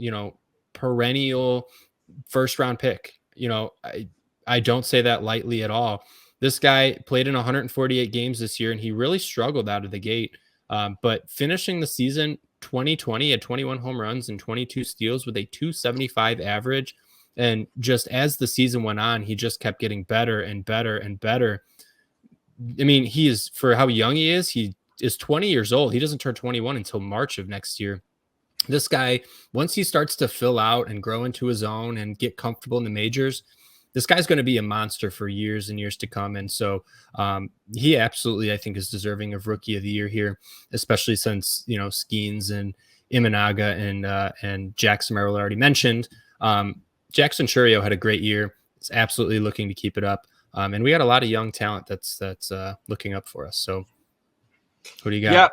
perennial first round pick. I don't say that lightly at all. This guy played in 148 games this year, and he really struggled out of the gate. But finishing the season 2020 at 21 home runs and 22 steals with a 275 average. And just as the season went on, he just kept getting better and better and better. I mean, he is, for how young he is 20 years old. He doesn't turn 21 until March of next year. This guy, once he starts to fill out and grow into his own and get comfortable in the majors, this guy's going to be a monster for years and years to come. And so he absolutely, I think, is deserving of rookie of the year here, especially since, Skeens and Imanaga and Jackson Merrill already mentioned. Jackson Churio had a great year. He's absolutely looking to keep it up. And we got a lot of young talent that's looking up for us. So who do you got? Yeah,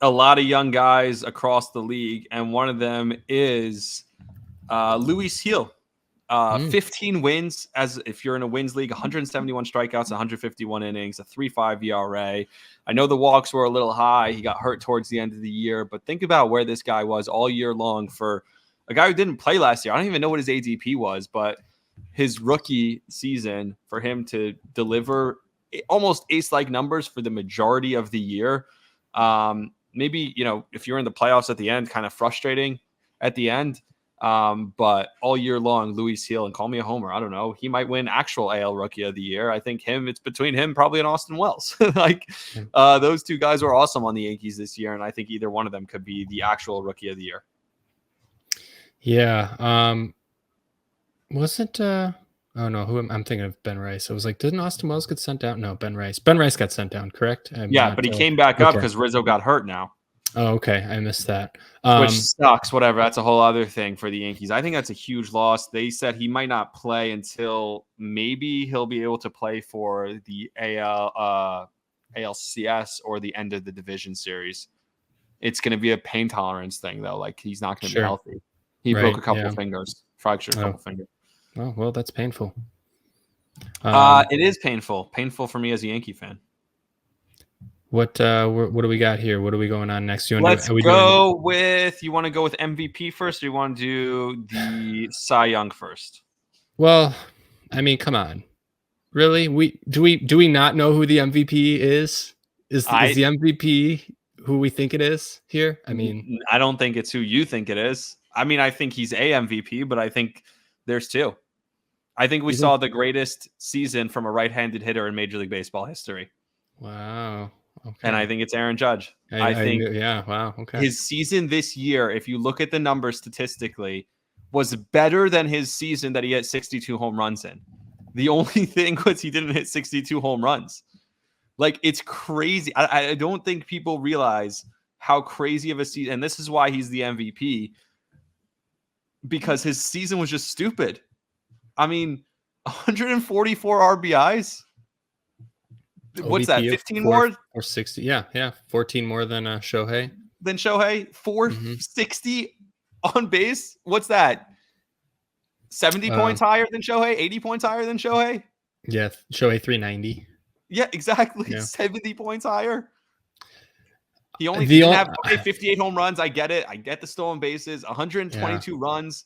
a lot of young guys across the league, and one of them is Luis Heel. 15 wins as if you're in a wins league, 171 strikeouts, 151 innings, a 3.5 ERA. I know the walks were a little high. He got hurt towards the end of the year, but think about where this guy was all year long for a guy who didn't play last year. I don't even know what his ADP was, but his rookie season for him to deliver almost ace-like numbers for the majority of the year. Maybe, if you're in the playoffs at the end, kind of frustrating at the end. But all year long, Luis Heel, and call me a homer, I don't know, he might win actual AL Rookie of the Year. I think it's between him probably and Austin Wells. Those two guys were awesome on the Yankees this year, and I think either one of them could be the actual Rookie of the Year. Yeah. Wasn't oh no, I'm thinking of Ben Rice. I was like, didn't Austin Wells get sent down? No, Ben Rice. Ben Rice got sent down, correct? But he came back up okay. because Rizzo got hurt now. Oh, okay. I missed that. Which sucks. Whatever. That's a whole other thing for the Yankees. I think that's a huge loss. They said he might not play until maybe he'll be able to play for the ALCS or the end of the division series. It's going to be a pain tolerance thing, though. Like, he's not going to be healthy. He broke a couple fingers, fractured a couple fingers. Oh, well, that's painful. It is painful. Painful for me as a Yankee fan. What do we got here? What are we going on next? Let's go with. You want to go with MVP first, or you want to do the Cy Young first? Well, I mean, come on, really? Do we not know who the MVP is? Is the MVP who we think it is here? I mean, I don't think it's who you think it is. I mean, I think he's a MVP, but I think there's two. I think we saw the greatest season from a right-handed hitter in Major League Baseball history. Wow. Okay. And I think it's Aaron Judge. I think wow. Okay. His season this year, if you look at the numbers statistically, was better than his season that he hit 62 home runs in. The only thing was he didn't hit 62 home runs. Like, it's crazy. I don't think people realize how crazy of a season. And this is why he's the MVP, because his season was just stupid. I mean, 144 RBIs. What's that? 15 more or 60? Yeah, 14 more than Shohei. 460 on base. What's that? 70 points higher than Shohei? 80 points higher than Shohei? Yeah, Shohei 390. Yeah, exactly. Yeah. 70 points higher. He only didn't have 58 home runs. I get it. I get the stolen bases. 122 runs,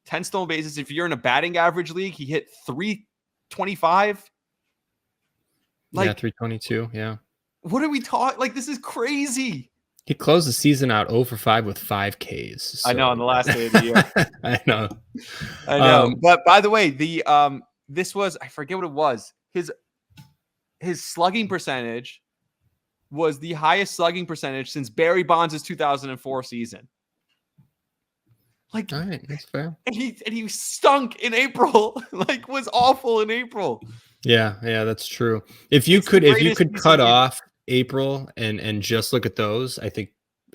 10 stolen bases. If you're in a batting average league, he hit 325. Like, 322. Yeah. What are we talking? Like, this is crazy. He closed the season out 0 for 5 with 5 Ks. I know, on So the last day of the year. I know. I know. But by the way, this was, I forget what it was. His slugging percentage was the highest slugging percentage since Barry Bonds' 2004 season. Like, all right, that's fair. And he stunk in April. Like, was awful in April. Yeah, that's true. If you could cut off April and just look at those, I think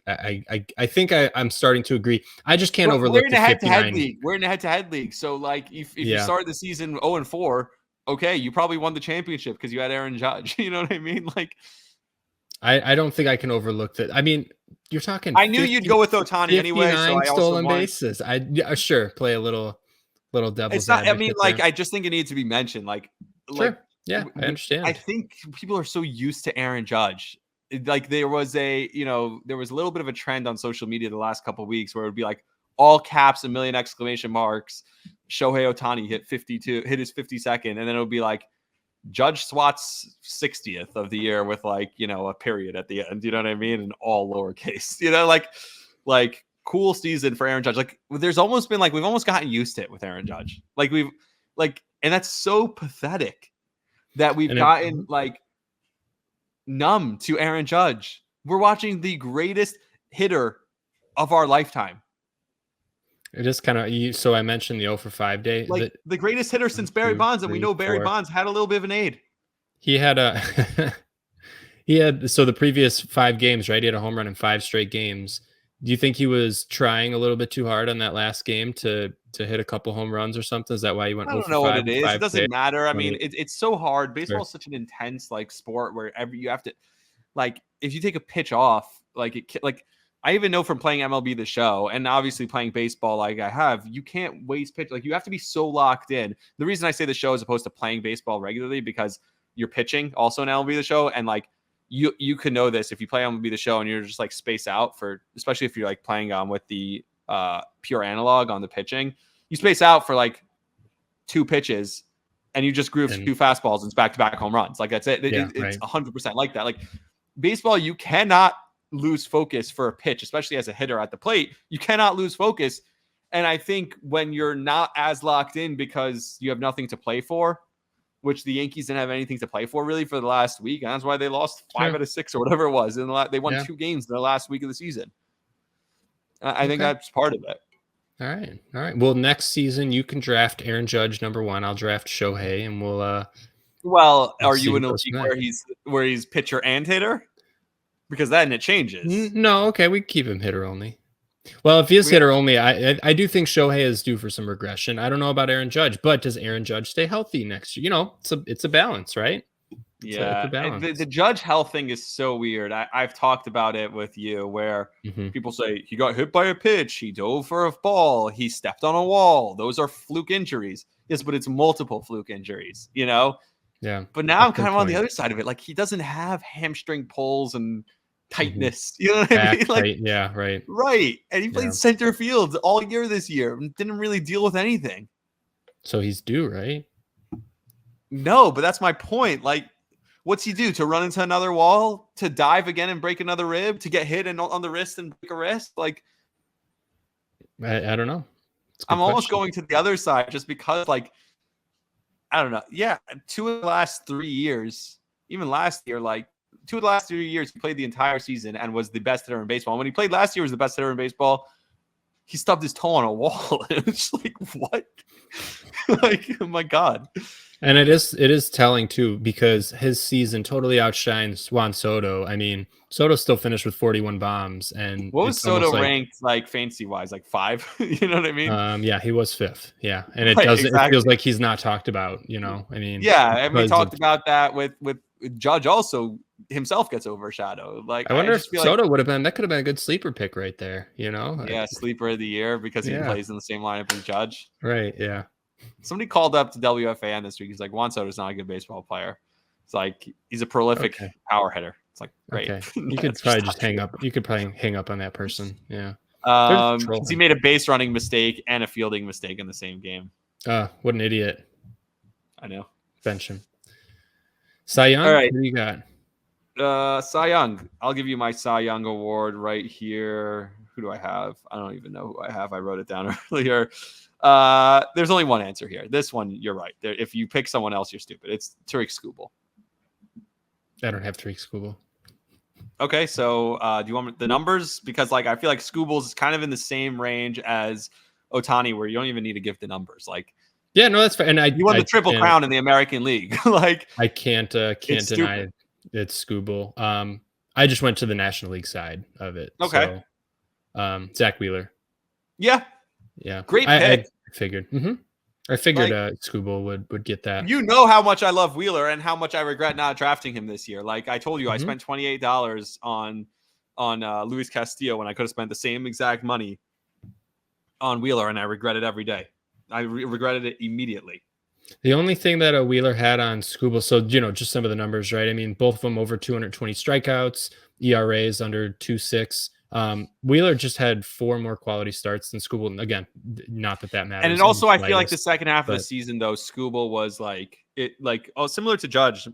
I'm starting to agree. I just can't overlook we're in a head-to-head league. We're in a head-to-head league. So like if you started the season 0-4, okay, you probably won the championship because you had Aaron Judge. You know what I mean? Like, I don't think I can overlook that. I mean, you're talking. I knew you'd go with Ohtani anyway. So I stolen bases. Sure play a little devil's It's not. I mean, like, there. I just think it needs to be mentioned. Like, yeah, I understand. I think people are so used to Aaron Judge. Like, there was a little bit of a trend on social media the last couple of weeks where it would be like all caps, a million exclamation marks. Shohei Ohtani hit his 52nd, and then it would be like Judge Swat's 60th of the year with like, a period at the end. You know what I mean? And all lowercase. Like cool season for Aaron Judge. Like, there's almost been like we've almost gotten used to it with Aaron Judge. Like and that's so pathetic that we've gotten like numb to Aaron Judge. We're watching the greatest hitter of our lifetime. It is kind of so I mentioned the 0 for 5 day. Like the greatest hitter since Barry Bonds, and we know Barry Bonds had a little bit of an aid. He had so the previous 5 games, right? He had a home run in 5 straight games. Do you think he was trying a little bit too hard on that last game to hit a couple home runs or something? Is that why you went? I don't know what it is. It doesn't matter. I mean, it's so hard. Baseball is such an intense like sport where you have to, like, if you take a pitch off, I even know from playing MLB The Show and obviously playing baseball like I have, you can't waste pitch. Like, you have to be so locked in. The reason I say The Show as opposed to playing baseball regularly, because you're pitching also in MLB The Show, and like you can know this if you play MLB The Show and you're just like spaced out for, especially if you're like playing with the pure analog on the pitching, you space out for like 2 pitches and you just groove 2 fastballs and it's back-to-back home runs. Like, that's it. It's 100% like that. Like, baseball, you cannot lose focus for a pitch, especially as a hitter at the plate. You cannot lose focus. And I think when you're not as locked in because you have nothing to play for, which the Yankees didn't have anything to play for really for the last week, and that's why they lost 5 out of 6 or whatever it was. And they won 2 games in the last week of the season. I think that's part of it. All right. Well, next season you can draft Aaron Judge #1. I'll draft Shohei, and we'll. Well, are you in a league where he's pitcher and hitter? Because then it changes. No, okay, we keep him hitter only. Well, if he is hitter only, I do think Shohei is due for some regression. I don't know about Aaron Judge, but does Aaron Judge stay healthy next year? It's a balance, right? Yeah, the Judge health thing is so weird. I've talked about it with you, where people say he got hit by a pitch, he dove for a ball, he stepped on a wall. Those are fluke injuries. Yes, but it's multiple fluke injuries, Yeah. But now I'm kind of on the other side of it. Like, he doesn't have hamstring pulls and tightness. You know what I mean? Like, yeah, right. Right. And he played center field all year this year and didn't really deal with anything. So he's due, right? No, but that's my point. Like, what's he do? To run into another wall? To dive again and break another rib? To get hit on the wrist and break a wrist? Like, I don't know. I'm almost going to the other side just because, like, I don't know. Yeah, 2 of the last 3 years, even last year, like 2 of the last 3 years, he played the entire season and was the best hitter in baseball. And when he played last year, was the best hitter in baseball. He stubbed his toe on a wall. And it's like, what? Like, oh my God. And it is telling too, because his season totally outshines Juan Soto. I mean, Soto still finished with 41 bombs. And what was Soto ranked like fancy wise? Like 5? You know what I mean? Yeah, he was 5th. Yeah. And it feels like he's not talked about, I mean, yeah, and we talked about that with Judge also himself gets overshadowed. Like, I wonder if Soto would have been, that could have been a good sleeper pick right there, Yeah, sleeper of the year because he plays in the same lineup as Judge. Right, yeah. Somebody called up to WFAN this week. He's like, Juan Soto's not a good baseball player. It's like, he's a prolific power hitter. It's like, great. Okay. You could probably just hang up. You could probably hang up on that person. Yeah. He made a base running mistake and a fielding mistake in the same game. What an idiot. I know. Bench him. Cy Young, all right. What do you got? Cy Young. I'll give you my Cy Young award right here. Who do I have? I don't even know who I have. I wrote it down earlier. There's only one answer here. This one, you're right. If you pick someone else, you're stupid. It's Tariq Skubal. I don't have Tariq Skubal. Okay, so do you want the numbers? Because like I feel like Skubal's kind of in the same range as Ohtani, where you don't even need to give the numbers. Like, yeah, no, that's fair. And you won the Triple Crown in the American League. Like, I can't deny it's Skubal. I just went to the National League side of it. Okay. So, Zach Wheeler. Yeah. Great pick. I figured. I figured Skubal would get that. You know how much I love Wheeler and how much I regret not drafting him this year. Like I told you, I spent $28 on Luis Castillo when I could have spent the same exact money on Wheeler, and I regret it every day. I regretted it immediately. The only thing that a Wheeler had on Skubal, so just some of the numbers, right? I mean, both of them over 220 strikeouts, ERAs under 2.6. Wheeler just had 4 more quality starts than Skubal. Again, not that matters. And also, I feel like the second half of the season, though, Skubal was similar to Judge.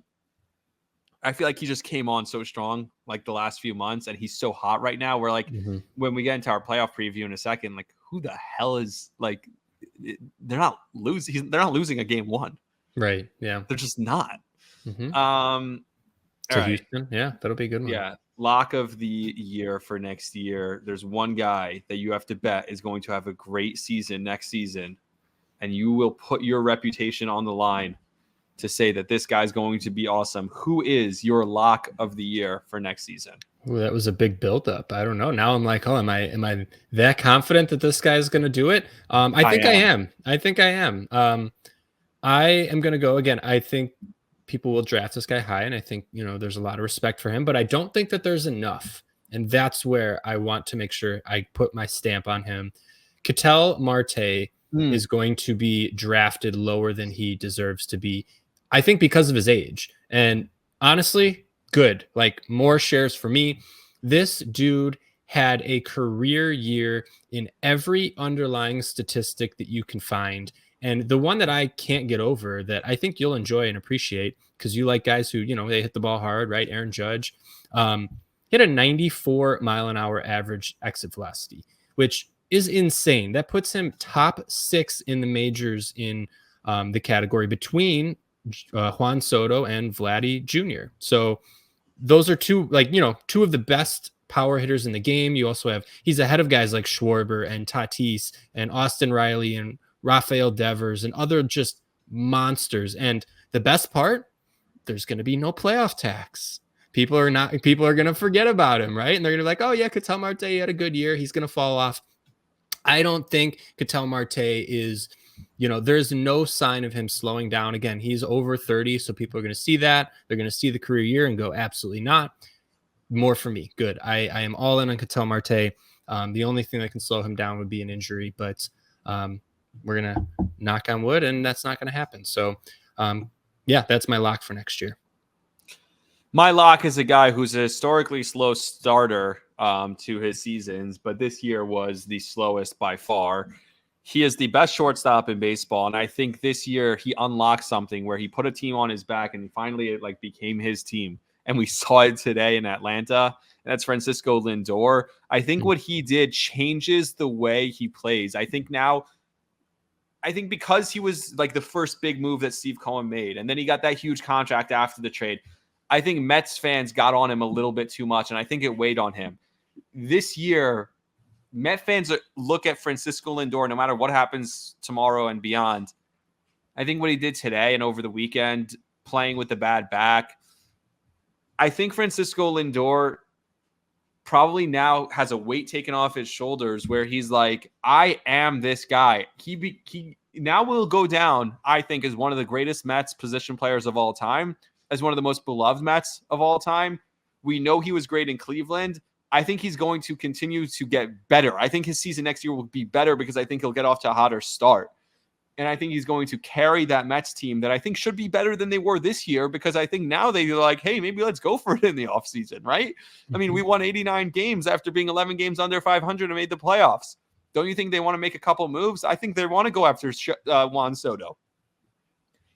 I feel like he just came on so strong, like the last few months, and he's so hot right now. We're like, when we get into our playoff preview in a second, like, who the hell is like? They're not losing. They're not losing a game 1, right? Yeah, they're just not. To Houston, yeah, that'll be a good one. Yeah. Lock of the year for next year. There's one guy that you have to bet is going to have a great season next season, and you will put your reputation on the line to say that this guy's going to be awesome. Who is your lock of the year for next season? Ooh, that was a big buildup. I don't know. Now I'm like, am I that confident that this guy is going to do it? I think I am. I am going to go again. I think people will draft this guy high, and I think there's a lot of respect for him, but I don't think that there's enough, and that's where I want to make sure I put my stamp on him. Ketel Marte is going to be drafted lower than he deserves to be, I think, because of his age. And honestly, good. Like, more shares for me. This dude had a career year in every underlying statistic that you can find. And the one that I can't get over, that I think you'll enjoy and appreciate, because you like guys who, they hit the ball hard, right? Aaron Judge hit a 94 mile an hour average exit velocity, which is insane. That puts him top 6 in the majors in the category between Juan Soto and Vladdy Jr. So those are two of the best power hitters in the game. You also have, he's ahead of guys like Schwarber and Tatis and Austin Riley and Rafael Devers and other just monsters. And the best part, there's going to be no playoff tax. People are going to forget about him, right? And they're going to be like, oh yeah, Ketel Marte had a good year, he's going to fall off. I don't think Ketel Marte is, there's no sign of him slowing down. Again, he's over 30, so people are going to see that. They're going to see the career year and go, absolutely not. More for me. Good. I am all in on Ketel Marte. The only thing that can slow him down would be an injury, but we're going to knock on wood, and that's not going to happen. So, yeah, that's my lock for next year. My lock is a guy who's a historically slow starter to his seasons, but this year was the slowest by far. He is the best shortstop in baseball, and I think this year he unlocked something where he put a team on his back, and finally it became his team. And we saw it today in Atlanta, and that's Francisco Lindor. I think what he did changes the way he plays. I think because he was like the first big move that Steve Cohen made, and then he got that huge contract after the trade, I think Mets fans got on him a little bit too much, and I think it weighed on him. This year, Met fans look at Francisco Lindor, no matter what happens tomorrow and beyond. I think what he did today and over the weekend, playing with the bad back, I think Francisco Lindor probably now has a weight taken off his shoulders where he's like, I am this guy. He now will go down, I think, as one of the greatest Mets position players of all time, as one of the most beloved Mets of all time. We know he was great in Cleveland. I think he's going to continue to get better. I think his season next year will be better because I think he'll get off to a hotter start. And I think he's going to carry that Mets team that I think should be better than they were this year, because I think now they're like, hey, maybe let's go for it in the offseason, right? I mean, we won 89 games after being 11 games under 500 and made the playoffs. Don't you think they want to make a couple moves? I think they want to go after Juan Soto.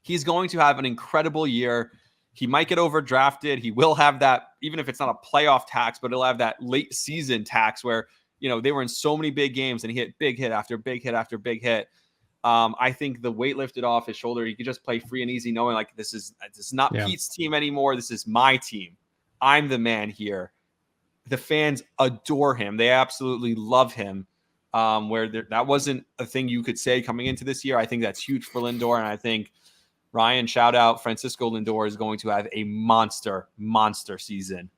He's going to have an incredible year. He might get overdrafted. He will have that, even if it's not a playoff tax, but he'll have that late season tax where, they were in so many big games and he hit big hit after big hit after big hit. I think the weight lifted off his shoulder. He could just play free and easy, knowing like this is not Pete's team anymore. This is my team. I'm the man here. The fans adore him. They absolutely love him. That wasn't a thing you could say coming into this year. I think that's huge for Lindor, and I think Ryan, shout out, Francisco Lindor is going to have a monster season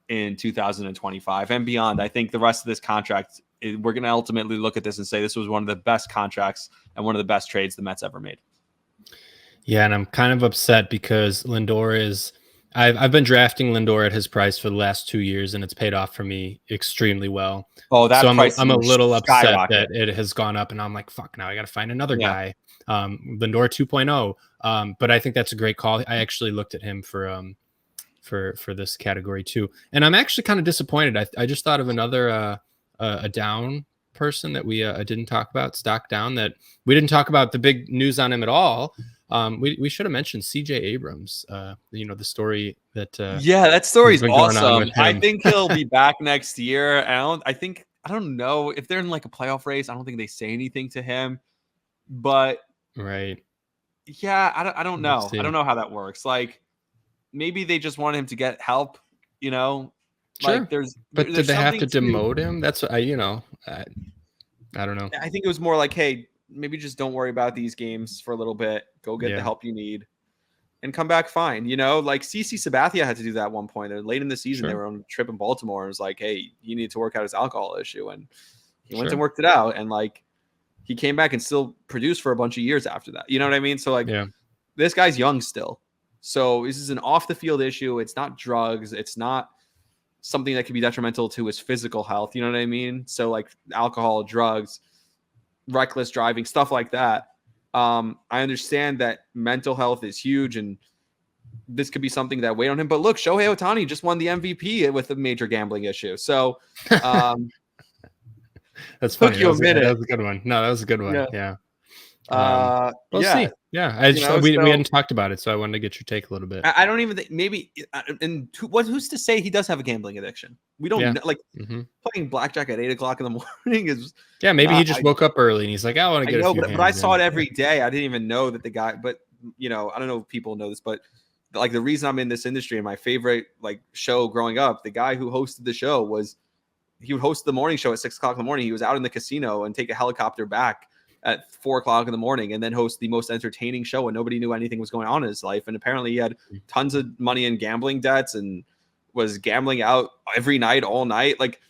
in 2025 and beyond. I think the rest of this contract, we're going to ultimately look at this and say this was one of the best contracts and one of the best trades the Mets ever made. Yeah, and I'm kind of upset because Lindor is – I've been drafting Lindor at his price for the last 2 years, and it's paid off for me extremely well. Oh, that so price I'm a little upset skyrocket. that it has gone up, and I'm like, fuck, now I got to find another guy. Lindor 2.0. But I think that's a great call. I actually looked at him for this category too, and I'm actually kind of disappointed. I just thought of another a down person that we didn't talk about, stock down, that we didn't talk about the big news on him at all. We should have mentioned CJ Abrams, the story that that story's awesome. I think he'll be back next year. I don't know if they're in like a playoff race. I don't think they say anything to him, but right. Yeah, I don't know. I don't know how that works. Like maybe they just wanted him to get help, Sure. Like did they have to demote him? That's what I don't know. I think it was more like, hey, maybe just don't worry about these games for a little bit. Go get the help you need and come back fine. Like CC Sabathia had to do that at one point. Late in the season, They were on a trip in Baltimore. It was like, hey, you need to work out his alcohol issue. And he went and worked it out. And like, he came back and still produced for a bunch of years after that. You know what I mean? So like, this guy's young still. So this is an off the field issue. It's not drugs. It's not something that could be detrimental to his physical health. You know what I mean? So like alcohol, drugs, reckless driving, stuff like that. I understand that mental health is huge and this could be something that weighed on him. But look, Shohei Ohtani just won the MVP with a major gambling issue. So that's funny. That was a good one. No, that was a good one. Yeah. We'll see. Yeah, we hadn't talked about it, so I wanted to get your take a little bit. I don't even think maybe. And who's to say he does have a gambling addiction? We don't know. Like playing blackjack at 8 o'clock in the morning is. Yeah, maybe he just woke up early and he's like, I want to get. But I saw it every day. I didn't even know that the guy. But I don't know if people know this, but like the reason I'm in this industry and my favorite like show growing up, the guy who hosted the show he would host the morning show at 6 o'clock in the morning. He was out in the casino and take a helicopter back at 4 o'clock in the morning and then host the most entertaining show, and nobody knew anything was going on in his life. And apparently he had tons of money in gambling debts and was gambling out every night, all night. Like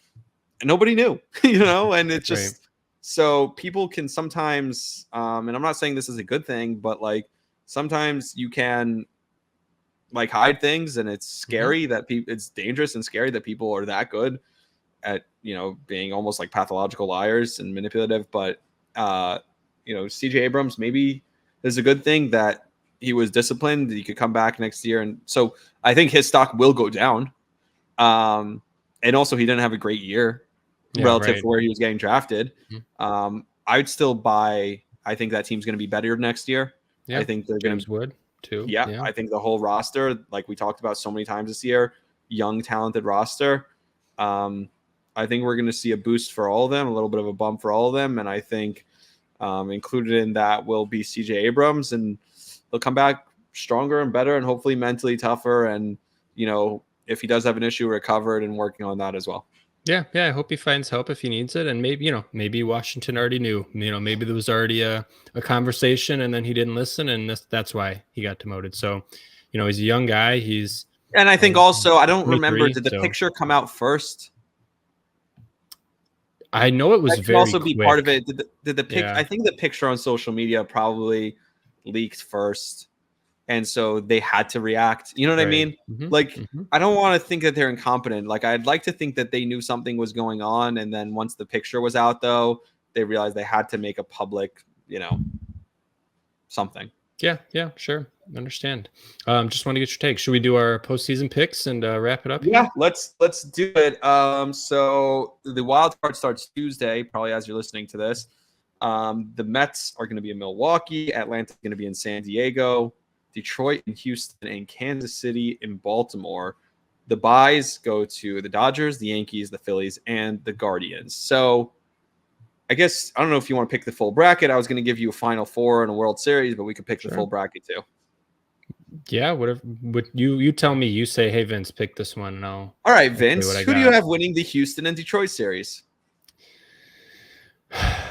nobody knew, and it's just, so people can sometimes, and I'm not saying this is a good thing, but like sometimes you can like hide things and it's scary that it's dangerous and scary that people are that good at, being almost like pathological liars and manipulative. But CJ Abrams, maybe there's a good thing that he was disciplined. He could come back next year. And so I think his stock will go down. And also he didn't have a great year relative to where he was getting drafted. I'd still buy. I think that team's going to be better next year. Yeah, I think they're going to Wood too. Yeah, I think the whole roster, like we talked about so many times this year, young, talented roster. I think we're going to see a boost for all of them, a little bit of a bump for all of them. And I think included in that will be CJ Abrams, and they'll come back stronger and better and hopefully mentally tougher. And, if he does have an issue, recovered and working on that as well. Yeah. I hope he finds help if he needs it. And maybe Washington already knew, maybe there was already a conversation and then he didn't listen. And that's why he got demoted. So, he's a young guy. And I think also, I don't remember, did the picture come out first? I know it was that could also be part of it. Did the pic? I think the picture on social media probably leaked first, and so they had to react. You know what I mean? I don't want to think that they're incompetent. Like I'd like to think that they knew something was going on, and then once the picture was out, though, they realized they had to make a public, something. Yeah, sure. Understand. Just want to get your take. Should we do our postseason picks and wrap it up? Yeah, let's do it. So the wild card starts Tuesday, probably as you're listening to this. The Mets are going to be in Milwaukee. Atlanta's going to be in San Diego. Detroit and Houston and Kansas City and Baltimore. The byes go to the Dodgers, the Yankees, the Phillies, and the Guardians. So I guess I don't know if you want to pick the full bracket. I was going to give you a Final Four and a World Series, but we could pick the full bracket too. Yeah, whatever. What you tell me. You say, hey Vince, pick this one, and I'll. All right, Vince. Who do you have winning the Houston and Detroit series?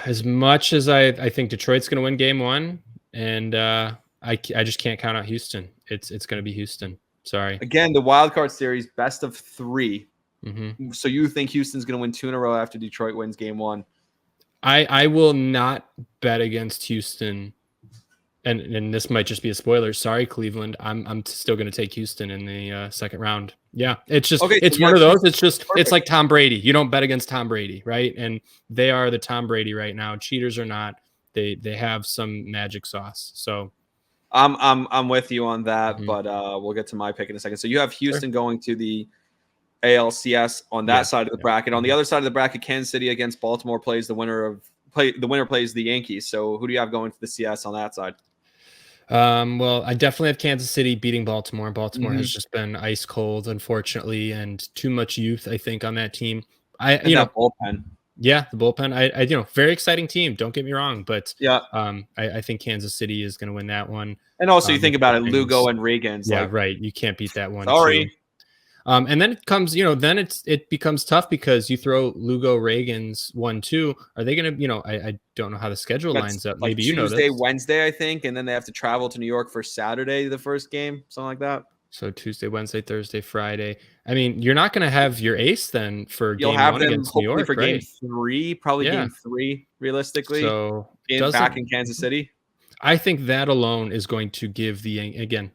As much as I think Detroit's going to win Game 1, and I just can't count out Houston. It's going to be Houston. Sorry. Again, the wild card series, best of 3. Mm-hmm. So you think Houston's going to win 2 in a row after Detroit wins Game 1? I will not bet against Houston, and this might just be a spoiler. Sorry, Cleveland. I'm still going to take Houston in the second round. Yeah, it's just it's one of those. It's just perfect. It's like Tom Brady. You don't bet against Tom Brady, right? And they are the Tom Brady right now. Cheaters or not, they have some magic sauce. So I'm with you on that, but we'll get to my pick in a second. So you have Houston going to the ALCS on that side of the bracket. On the other side of the bracket, Kansas City against Baltimore plays the winner plays the Yankees. So who do you have going to the CS on that side? Well, I definitely have Kansas City beating Baltimore. Baltimore has just been ice cold, unfortunately, and too much youth, I think, on that team. Bullpen. Yeah, the bullpen. I very exciting team. Don't get me wrong, but yeah, I think Kansas City is going to win that one. And also, you think about it, Lugo and Reagan's. Yeah, right. You can't beat that one. Sorry. Too. And then it comes, then it becomes tough because you throw Lugo Reagan's 1-2. Are they going to, I don't know how the schedule lines up. Maybe you know Tuesday, Wednesday, I think, and then they have to travel to New York for Saturday, the first game, something like that. So Tuesday, Wednesday, Thursday, Friday. I mean, you're not going to have your ace then for You'll game have 1 them against New York, for right? Game 3, probably Game 3, realistically. So back in Kansas City. I think that alone is going to give again.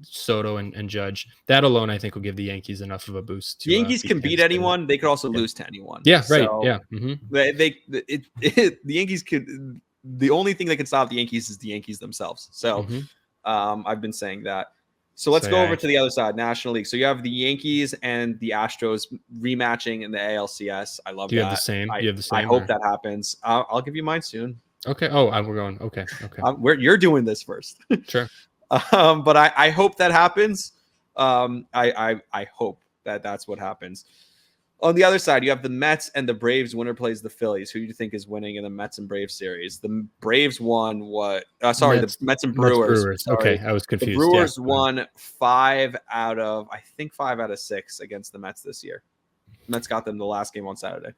Soto and Judge, that alone I think will give the Yankees enough of a boost. The Yankees can beat anyone. They could also lose to anyone. Yeah, right. So yeah, the Yankees could. The only thing that can stop the Yankees is the Yankees themselves. So I've been saying that. So let's go over to the other side, National League. So you have the Yankees and the Astros rematching in the ALCS. I love that. You have the same. I hope that happens. I'll give you mine soon. Okay. Oh, we're going. Okay. You're doing this first. Sure. But I hope that happens. I hope that's what happens. On the other side, you have the Mets and the Braves. Winner plays the Phillies. Who do you think is winning in the Mets and Braves series? The Braves won what? The Mets and Brewers. Okay, I was confused. The Brewers won 5 out of 6 against the Mets this year. The Mets got them the last game on Saturday.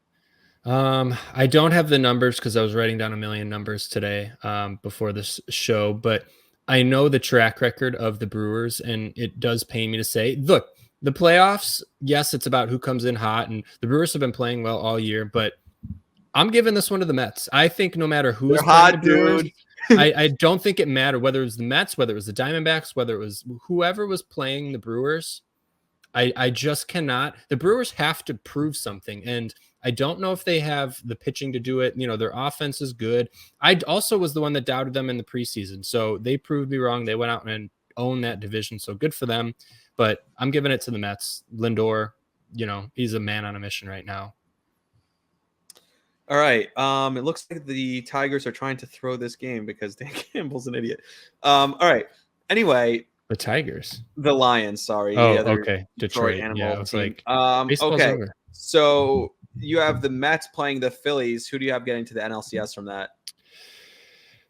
I don't have the numbers because I was writing down a million numbers today before this show, but I know the track record of the Brewers, and it does pain me to say, look, the playoffs, yes, it's about who comes in hot, and the Brewers have been playing well all year, but I'm giving this one to the Mets. I think no matter who is playing the Brewers, I don't think it mattered whether it was the Mets, whether it was the Diamondbacks, whether it was whoever was playing the Brewers. I just cannot. The Brewers have to prove something, and I don't know if they have the pitching to do it. Their offense is good. I also was the one that doubted them in the preseason, so they proved me wrong. They went out and owned that division, so good for them. But I'm giving it to the Mets. Lindor, he's a man on a mission right now. All right. It looks like the Tigers are trying to throw this game because Dan Campbell's an idiot. All right. Anyway. The Tigers. The Lions, sorry. Oh, okay. Detroit. Yeah, I was team. like, okay. Over. So you have the Mets playing the Phillies. Who do you have getting to the NLCS from that?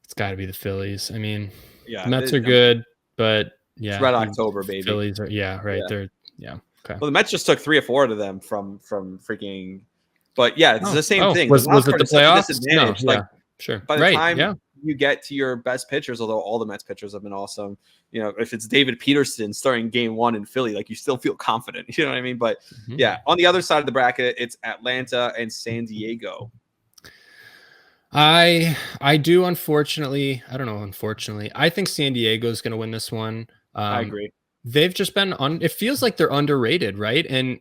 It's got to be the Phillies. I mean, the Mets are good, but yeah. It's Red October, baby. Phillies are, right. Yeah. They're, okay. Well, the Mets just took 3 or 4 to them from freaking, but yeah, it's the same thing. Was it the playoffs? No, like, sure. By the time you get to your best pitchers, although all the Mets pitchers have been awesome, if it's David Peterson starting Game 1 in Philly, like you still feel confident. You know what I mean? But yeah, on the other side of the bracket, it's Atlanta and San Diego. I do, unfortunately. I don't know. Unfortunately, I think San Diego is going to win this one. I agree. They've just been it feels like they're underrated, right? And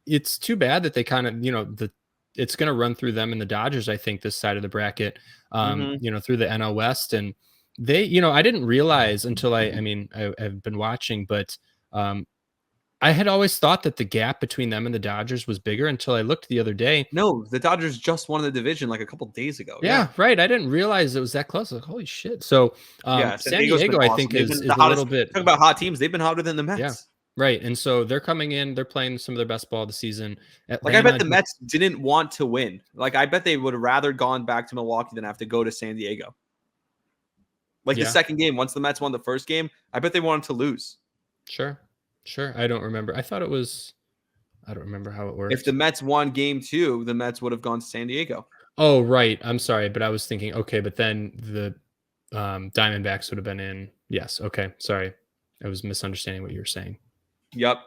it's too bad that they kind of, it's going to run through them and the Dodgers, I think, this side of the bracket, through the NL West. And they, I didn't realize until I've been watching, but I had always thought that the gap between them and the Dodgers was bigger until I looked the other day. No, the Dodgers just won the division like a couple days ago. Yeah, right. I didn't realize it was that close. Like, holy shit. So Yeah, San San Diego's been Diego, I awesome. think, They've is been the a little hottest. bit. Talk about hot teams. They've been hotter than the Yeah. Mets. Right. And so they're coming in, they're playing some of their best ball of the season. Like, I bet the Atlanta, Mets didn't want to win. Like, I bet they would have rather gone back to Milwaukee than have to go to San Diego. Like, the Yeah. second game, once the Mets won the first game, I bet they wanted to lose. Sure. I don't remember. I thought it was, I don't remember how it worked. If the Mets won game 2, the Mets would have gone to San Diego. Oh, right. I'm sorry, but I was thinking, okay, but then the Diamondbacks would have been in. Yes. Okay. Sorry. I was misunderstanding what you were saying. Yep.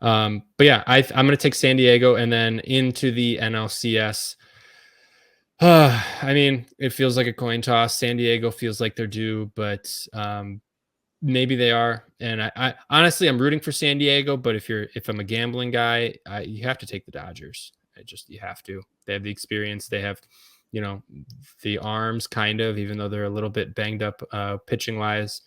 But yeah, I'm going to take San Diego and then into the NLCS. I mean, it feels like a coin toss. San Diego feels like they're due, but maybe they are. And I honestly, I'm rooting for San Diego. But if I'm a gambling guy, you have to take the Dodgers. You have to. They have the experience. They have, the arms, kind of, even though they're a little bit banged up pitching wise.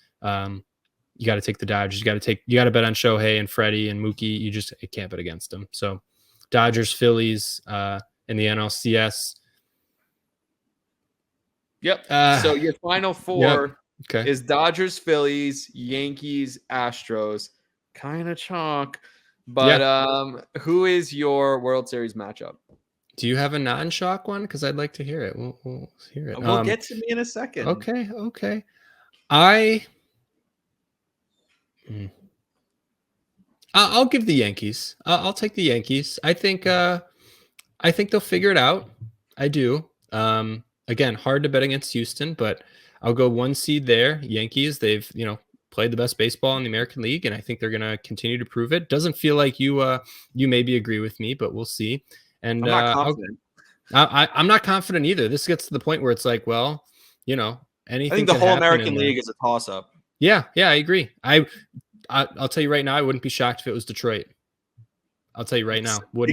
You got to take the Dodgers. You got to bet on Shohei and Freddie and Mookie. You can't bet against them. So Dodgers, Phillies in the NLCS. Yep. So your final four is Dodgers, Phillies, Yankees, Astros. Kind of chalk. But who is your World Series matchup? Do you have a non-shock one? Because I'd like to hear it. We'll hear it. We'll get to me in a second. Okay. I'll give the Yankees. I'll take the Yankees. I think they'll figure it out. I do. Again, hard to bet against Houston, but I'll go 1 seed there. Yankees. They've played the best baseball in the American League, and I think they're going to continue to prove it. Doesn't feel like you maybe agree with me, but we'll see. And I'm not confident. I'm not confident either. This gets to the point where it's like, well, anything. I think the whole American League is a toss-up. Yeah, I agree. I'll tell you right now, I wouldn't be shocked if it was Detroit. I'll tell you right now, would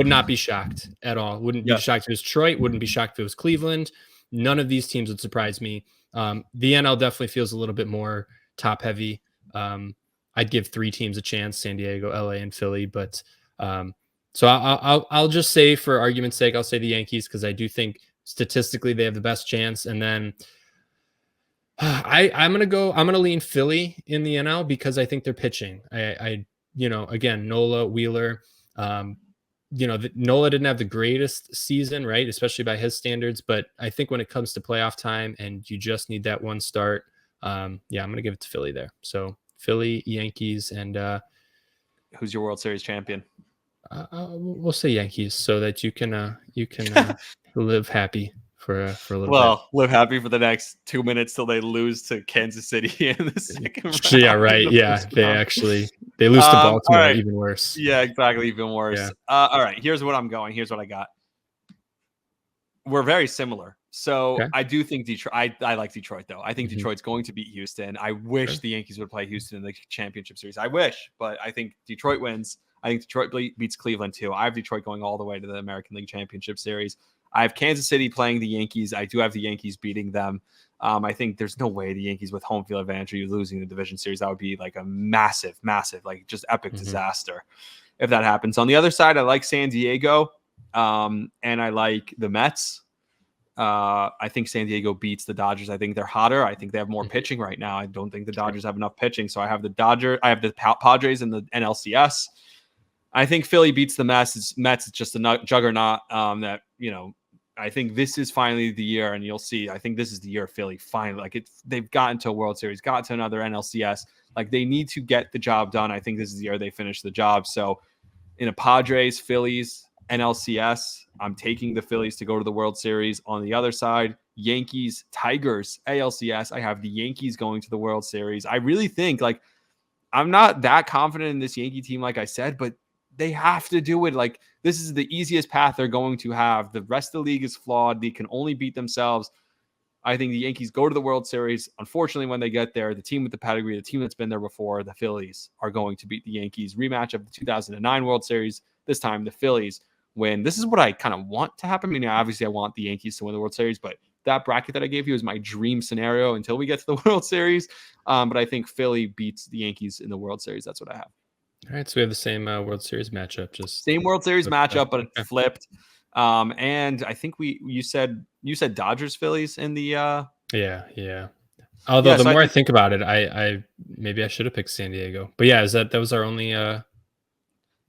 not be shocked at all. Wouldn't be shocked if it was Detroit. Wouldn't be shocked if it was Cleveland. None of these teams would surprise me. The NL definitely feels a little bit more top heavy. I'd give 3 teams a chance: San Diego, LA, and Philly. But so I'll just say, for argument's sake, I'll say the Yankees, because I do think statistically they have the best chance. And then I'm gonna lean Philly in the NL because I think they're pitching. Again, Nola, Wheeler. Nola didn't have the greatest season, right? Especially by his standards. But I think when it comes to playoff time and you just need that one start, I'm gonna give it to Philly there. So Philly, Yankees, and who's your World Series champion? We'll say Yankees, so that you can live happy for a little bit. Well, live happy for the next 2 minutes till they lose to Kansas City in the second round. Yeah, right. Yeah, they lose to Baltimore, right. Even worse. Yeah, exactly, even worse. Yeah. All right, here's what I'm going. Here's what I got. We're very similar. So I do think Detroit. I like Detroit, though. I think Detroit's going to beat Houston. I wish the Yankees would play Houston in the championship series. I wish, but I think Detroit wins. I think Detroit beats Cleveland, too. I have Detroit going all the way to the American League Championship Series. I have Kansas City playing the Yankees. I do have the Yankees beating them. I think there's no way the Yankees with home field advantage are losing the division series. That would be like a massive, like just epic disaster if that happens. On the other side, I like San Diego, and I like the Mets. I think San Diego beats the Dodgers. I think they're hotter. I think they have more pitching right now. I don't think the Dodgers have enough pitching. So I have the Padres in the NLCS. I think Philly beats the Mets. Mets is just a juggernaut that, I think this is finally the year, and you'll see. I think this is the year of Philly finally. They've gotten to a World Series, got to another NLCS. They need to get the job done. I think this is the year they finish the job. So in a Padres, Phillies, NLCS, I'm taking the Phillies to go to the World Series. On the other side, Yankees, Tigers, ALCS. I have the Yankees going to the World Series. I really think I'm not that confident in this Yankee team, like I said, but they have to do it. This is the easiest path they're going to have. The rest of the league is flawed. They can only beat themselves. I think the Yankees go to the World Series. Unfortunately, when they get there, the team with the pedigree, the team that's been there before, the Phillies, are going to beat the Yankees. Rematch of the 2009 World Series. This time, the Phillies win. This is what I kind of want to happen. I mean, obviously, I want the Yankees to win the World Series, but that bracket that I gave you is my dream scenario until we get to the World Series. But I think Philly beats the Yankees in the World Series. That's what I have. All right, so we have the same World Series matchup, just Same World Series flipped matchup, up. but it Okay. flipped. And I think you said Dodgers Phillies in the Yeah. Although yeah. the So I more I think think about it, I maybe I should have picked San Diego. But yeah, that was our only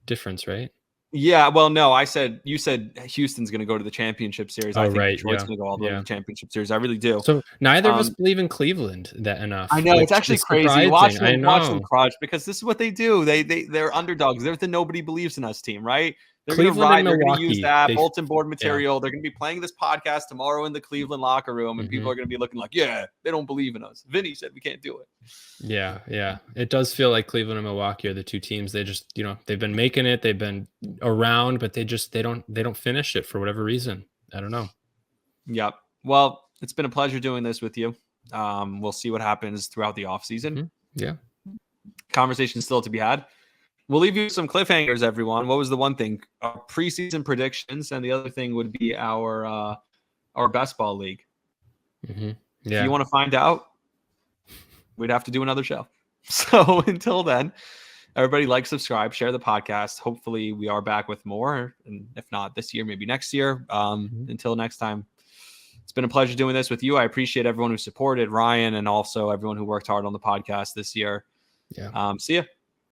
difference, right? yeah. Well, no, you said Houston's going to go to the championship series. I Oh, think right. Detroit's Yeah. going to go all the way to Yeah. the championship series. I really do. So neither of us Um, believe in Cleveland that I enough, know it's which actually is crazy. surprising. I Watch them know. crush because this is what they do. They're underdogs. They're the nobody believes in us team, right? They're gonna Cleveland and ride. They're gonna use Milwaukee, that they bulletin board yeah. material. They're gonna be playing this podcast tomorrow in the Cleveland locker room, and people Mhm. are gonna be looking like, yeah, they don't believe in us. Vinny said we can't do it. Yeah. It does feel like Cleveland and Milwaukee are the two teams. They just, they've been making it, they've been around, but they don't finish it for whatever reason. I don't know. Yep. Well, it's been a pleasure doing this with you. We'll see what happens throughout the offseason. Yeah. Conversation still to be had. We'll leave you with some cliffhangers, everyone. What was the one thing? Our preseason predictions, and the other thing would be our best ball league. Mhm. If Yeah. you want to find out, we'd have to do another show. So until then, everybody like, subscribe, share the podcast. Hopefully we are back with more. And if not this year, maybe next year. Mhm. Until next time, it's been a pleasure doing this with you. I appreciate everyone who supported Ryan and also everyone who worked hard on the podcast this year. Yeah. See ya.